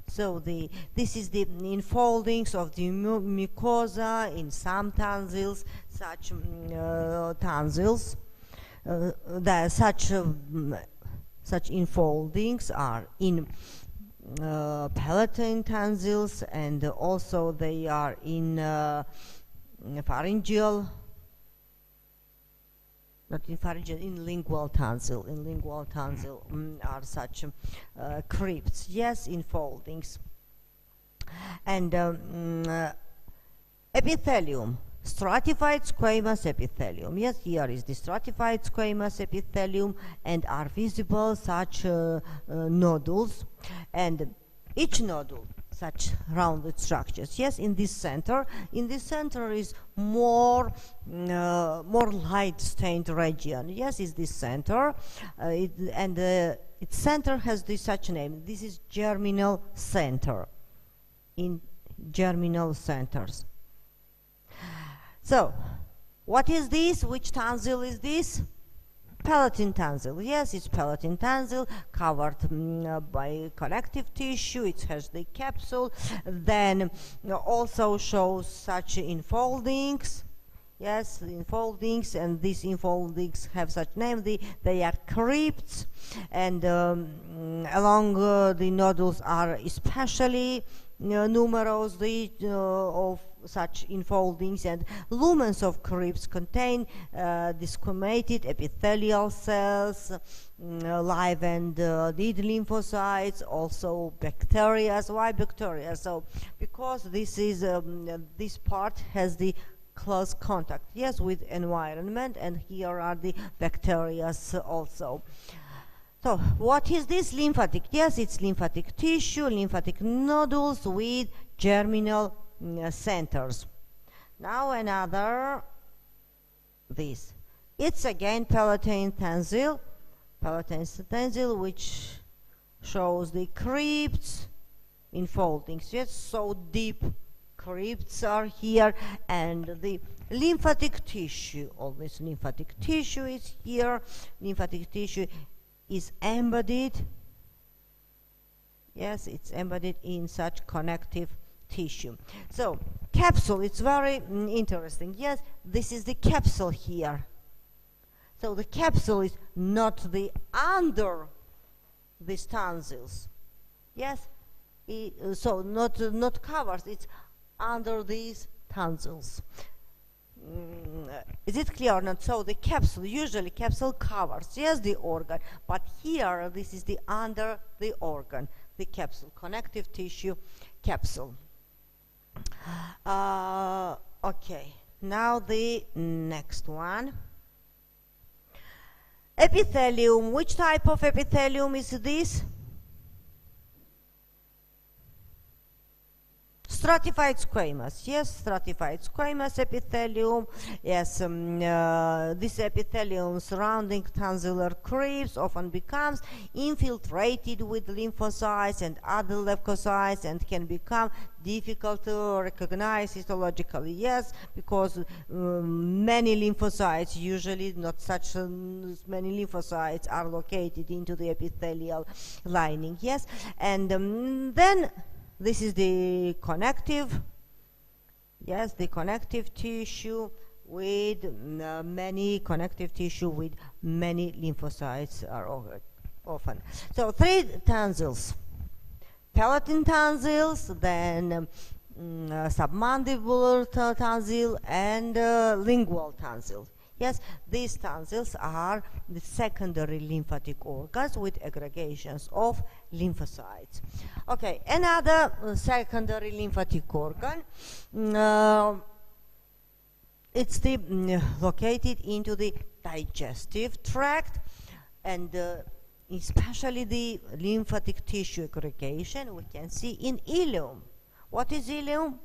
So this is the enfoldings of the mucosa in some tonsils. Such tonsils, such enfoldings are in palatine tonsils, and also they are in pharyngeal. Not in pharyngeal, in lingual tonsil. In lingual tonsil are such crypts, yes, enfoldings. And epithelium, stratified squamous epithelium. Yes, here is the stratified squamous epithelium, and are visible such nodules, and each nodule such rounded structures. Yes, in this center is more light stained region. Yes, is this center, its center has this such name. This is germinal center. In germinal centers. So, what is this? Which tonsil is this? Palatine tonsil. Yes, it's palatine tonsil covered by connective tissue. It has the capsule. Then also shows such enfoldings Yes, enfoldings, and these enfoldings have such name. They are crypts, and along the nodules are especially numerous of such enfoldings, and lumens of crypts contain discriminated epithelial cells, live and dead lymphocytes, also bacteria. Why bacteria? So because this part has the close contact, yes, with environment, and here are the bacteria also. So what is this lymphatic? Yes, it's lymphatic tissue, lymphatic nodules with germinal centers. Now another, this. It's again palatine tensile, which shows the crypts, enfoldings. Yes, so deep crypts are here, and the lymphatic tissue, always lymphatic tissue is here. Lymphatic tissue is embedded, yes, it's embedded in such connective tissue. So capsule, it's very interesting. Yes, this is the capsule here. So the capsule is not the under these tonsils. Yes, so not covers, it's under these tonsils. Is it clear or not? So the capsule, usually capsule covers, yes, the organ, but here this is the under the organ, the capsule, connective tissue capsule. Okay, now the next one. Epithelium. Which type of epithelium is this? Stratified squamous, yes, stratified squamous epithelium, yes, this epithelium surrounding tonsillar crypts often becomes infiltrated with lymphocytes and other leukocytes and can become difficult to recognize histologically, yes, because many lymphocytes, usually not such many lymphocytes, are located into the epithelial lining, yes, and then this is the connective, yes, the connective tissue with many lymphocytes are often. So 3 tonsils, palatine tonsils, then submandibular tonsil, and lingual tonsil. Yes, these tonsils are the secondary lymphatic organs with aggregations of lymphocytes. Okay, another secondary lymphatic organ, it's located into the digestive tract, and especially the lymphatic tissue aggregation we can see in ileum. What is ileum?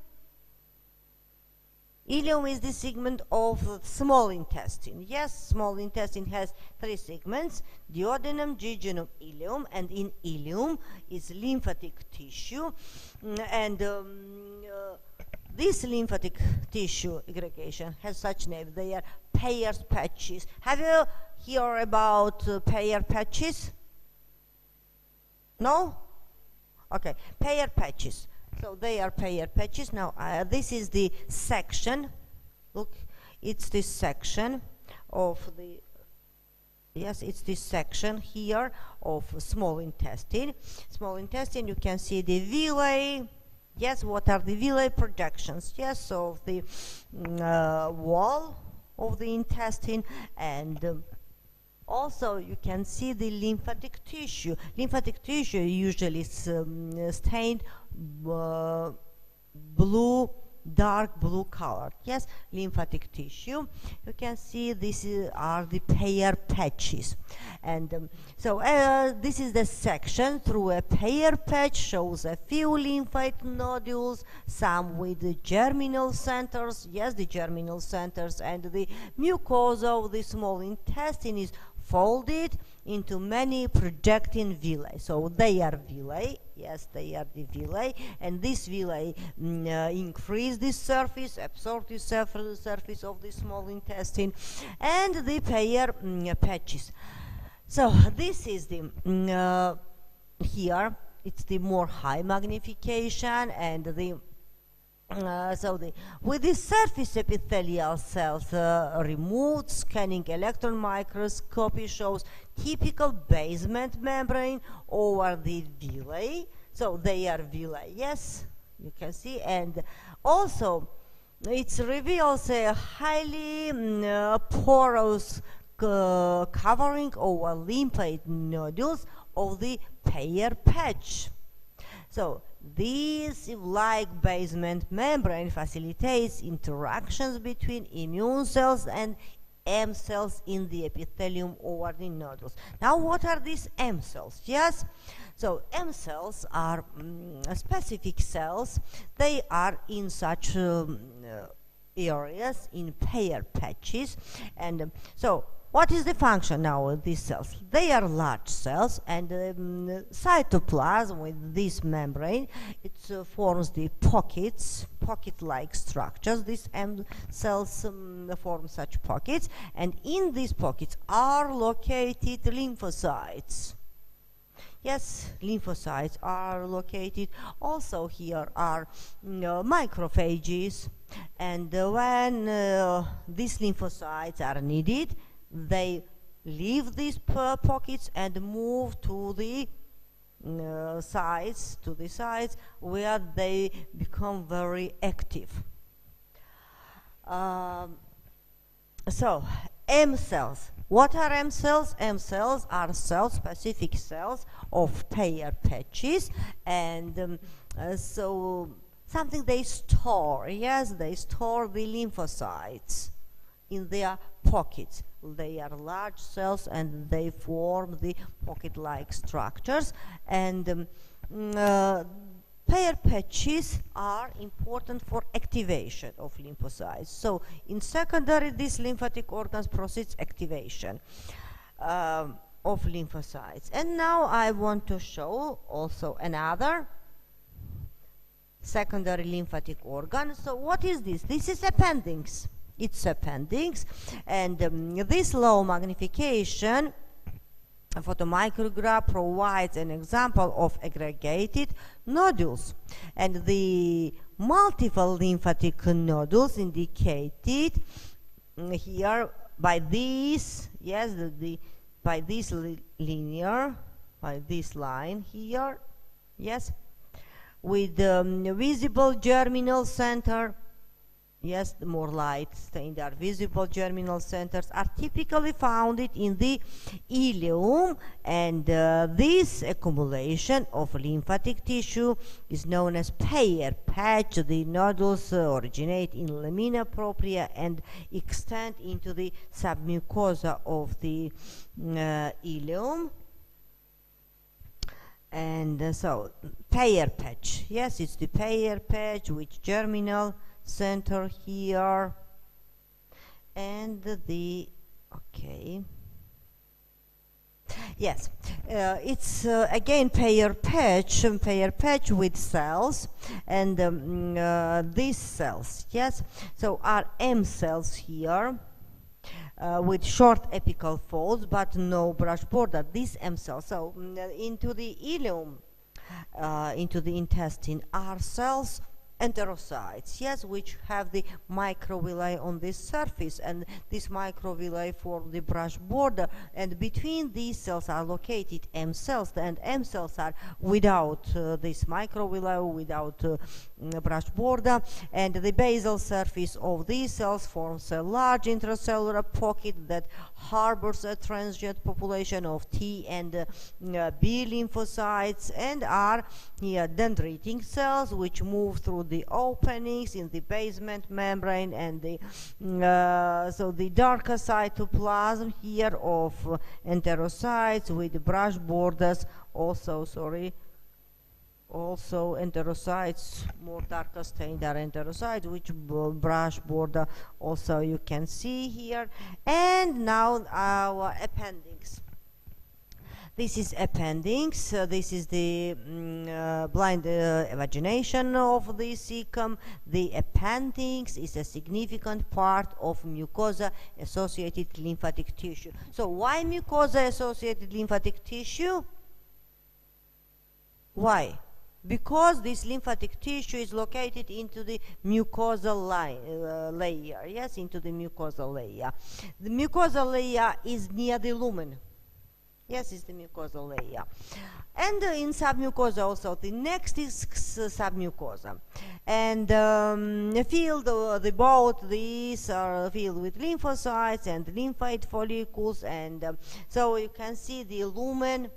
Ileum is the segment of small intestine. Yes, small intestine has 3 segments: duodenum, jejunum, ileum, and in ileum is lymphatic tissue, and this lymphatic tissue aggregation has such name. They are Peyer's patches. Have you heard about Peyer patches? No? Okay, Peyer patches. So they are Peyer patches. Now this is the section. Look, it's this section of the, yes, it's this section here of small intestine. Small intestine, you can see the villi. Yes, what are the villi? Projections, yes, of the wall of the intestine, and also you can see the lymphatic tissue. Lymphatic tissue usually is stained blue, dark blue colored. Yes, lymphatic tissue. You can see this are the Peyer patches, and so this is the section through a Peyer patch. Shows a few lymphoid nodules, some with the germinal centers. Yes, the germinal centers, and the mucosa of the small intestine is folded into many projecting villi. So they are villi, yes, they are the villi, and this villi increase the surface, absorb the surface of the small intestine, and the Peyer patches. So this is the here it's the more high magnification, and the With the surface epithelial cells removed, scanning electron microscopy shows typical basement membrane over the villi. So they are villi, yes, you can see. And also, it reveals a highly porous covering over lymphoid nodules of the Peyer's patch. So this like basement membrane facilitates interactions between immune cells and M cells in the epithelium over the nodules. Now, what are these M cells? Yes, so M cells are specific cells. They are in such areas, in Peyer's patches, and so what is the function now of these cells? They are large cells, and cytoplasm with this membrane, it forms the pockets, pocket-like structures. These M cells form such pockets, and in these pockets are located lymphocytes. Yes, lymphocytes are located. Also here are macrophages, and when these lymphocytes are needed, they leave these pockets and move to the sites, where they become very active. So, M cells. What are M cells? M cells are cell-specific cells of Peyer's patches, and so something they store. Yes, they store the lymphocytes in their pockets. They are large cells, and they form the pocket-like structures. And Peyer's patches are important for activation of lymphocytes. So in secondary, these lymphatic organs proceeds activation of lymphocytes. And now I want to show also another secondary lymphatic organ. So what is this? This is appendix. It's appendix, and this low magnification photomicrograph provides an example of aggregated nodules, and the multiple lymphatic nodules indicated here by this, yes, by this line here, yes, with visible germinal center. Yes, the more light stained are visible germinal centers are typically found in the ileum, and this accumulation of lymphatic tissue is known as Peyer's patch. The nodules originate in lamina propria and extend into the submucosa of the ileum. And so Peyer's patch, yes, it's the Peyer's patch with germinal center here, and the yes, it's again Peyer's patch with cells, and these cells, yes, so are M cells here with short apical folds but no brush border. These M cells, so into the ileum, into the intestine, are cells enterocytes, yes, which have the microvilli on this surface, and these microvilli form the brush border, and between these cells are located M cells, and M cells are without this microvilli, without brush border, and the basal surface of these cells forms a large intracellular pocket that harbors a transient population of T and B lymphocytes, and are here dendritic cells which move through the openings in the basement membrane, and the so the darker cytoplasm here of enterocytes with brush borders, also enterocytes, more darker stained are enterocytes which brush border also you can see here. And now our appendix. This is appendix. This is the blind evagination of the cecum. The appendix is a significant part of mucosa-associated lymphatic tissue. So why mucosa-associated lymphatic tissue? Why? because this lymphatic tissue is located into the mucosal layer, yes, into the mucosal layer. The mucosal layer is near the lumen. Yes, it's the mucosal layer. And in submucosa also, the next is submucosa. And both these are filled with lymphocytes and lymphoid follicles. And so you can see the lumen,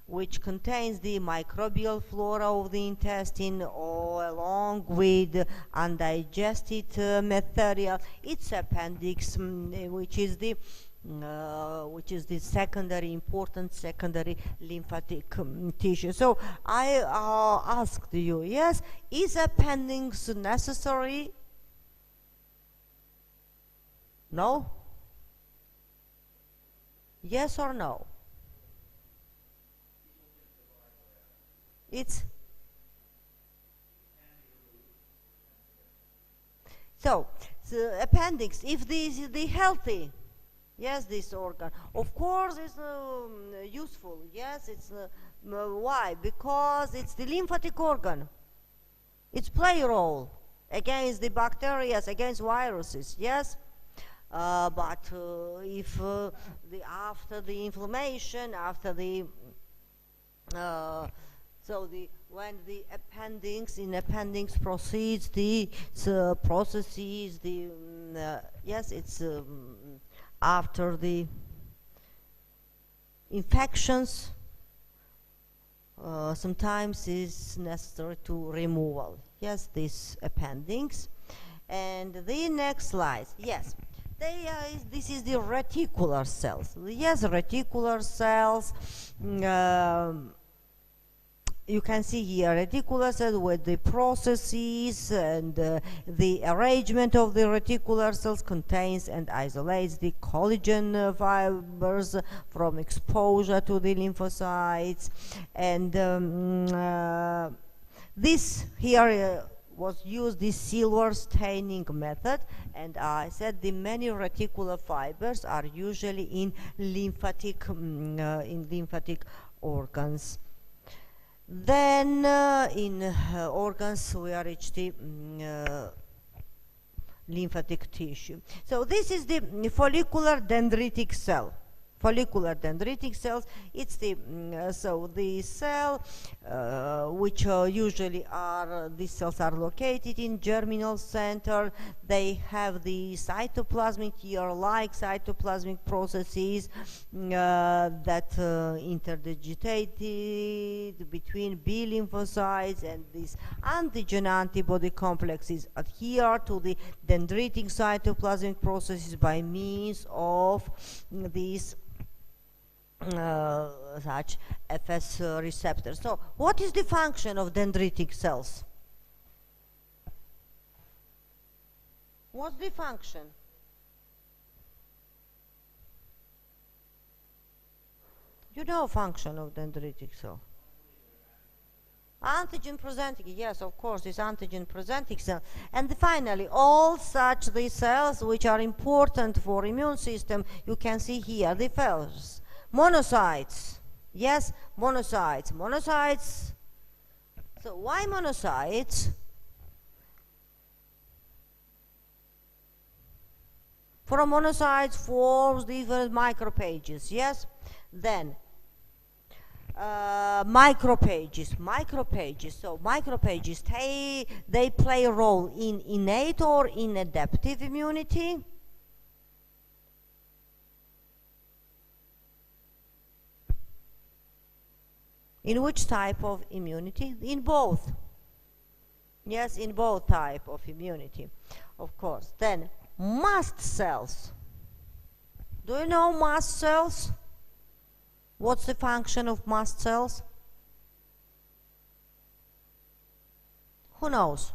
which contains the microbial flora of the intestine, or along with undigested material. Its appendix, which is the important secondary lymphatic tissue. So I asked you, yes, is appendix necessary? No? Yes or no? It's so the appendix, if this is the healthy, yes, this organ, of course, it's useful. Yes, it's why? Because it's the lymphatic organ. It's play a role against the bacteria, against viruses. Yes, but if after the inflammation, after the when the appendix proceeds the processes, yes, it's after the infections, sometimes is necessary to removal. Yes, this appendix. And the next slide. Yes, this is the reticular cells. Yes, reticular cells. You can see here reticular cells with the processes, and the arrangement of the reticular cells contains and isolates the collagen fibers from exposure to the lymphocytes. And this here was used, this silver staining method, and I said the many reticular fibers are usually in lymphatic organs. Then in organs we reach the lymphatic tissue. So this is the follicular dendritic cell. Follicular dendritic cells, it's the so the cell which usually are, these cells are located in germinal center. They have the cytoplasmic here, like cytoplasmic processes that interdigitated between B lymphocytes, and these antigen antibody complexes adhere to the dendritic cytoplasmic processes by means of these such FS receptors. So what is the function of dendritic cells? What's the function? You know function of dendritic cell. Antigen presenting, yes, of course, it's antigen presenting cell. And finally, all such these cells which are important for immune system, you can see here the cells. Monocytes, yes, monocytes. Monocytes, so why monocytes? From monocytes forms different macrophages, yes? Then macrophages. So macrophages, they play a role in innate or in adaptive immunity. In which type of immunity? In both. Yes, in both type of immunity, of course. Then mast cells. Do you know mast cells? What's the function of mast cells? Who knows?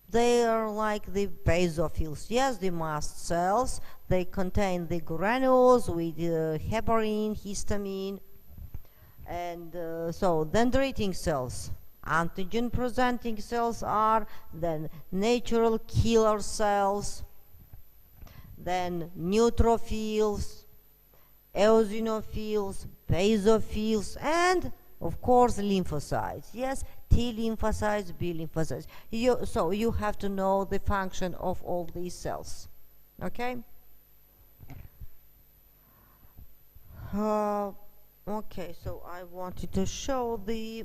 They are like the basophils. Yes, the mast cells. They contain the granules with heparin, histamine, and so dendritic cells. Antigen presenting cells are then natural killer cells, then neutrophils, eosinophils, basophils, and of course lymphocytes. Yes, T lymphocytes, B lymphocytes. So you have to know the function of all these cells. Okay? Okay, so I wanted to show the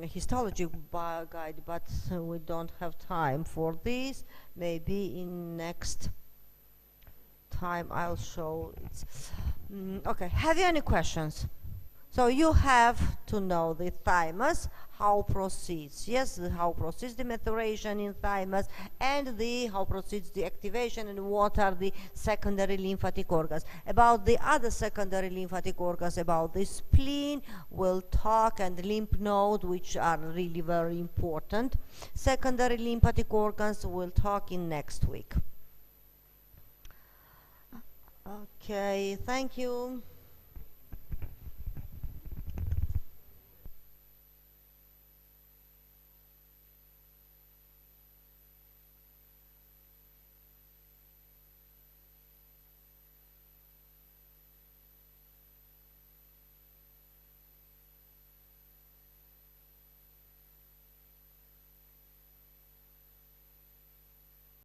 histology guide, but we don't have time for this. Maybe in next time I'll show it. Okay, have you any questions? So you have to know the thymus, how proceeds, yes, how proceeds the maturation in thymus, and how proceeds the activation, and what are the secondary lymphatic organs. About the other secondary lymphatic organs, about the spleen, we'll talk, and lymph node, which are really very important. Secondary lymphatic organs, we'll talk in next week. Okay, thank you.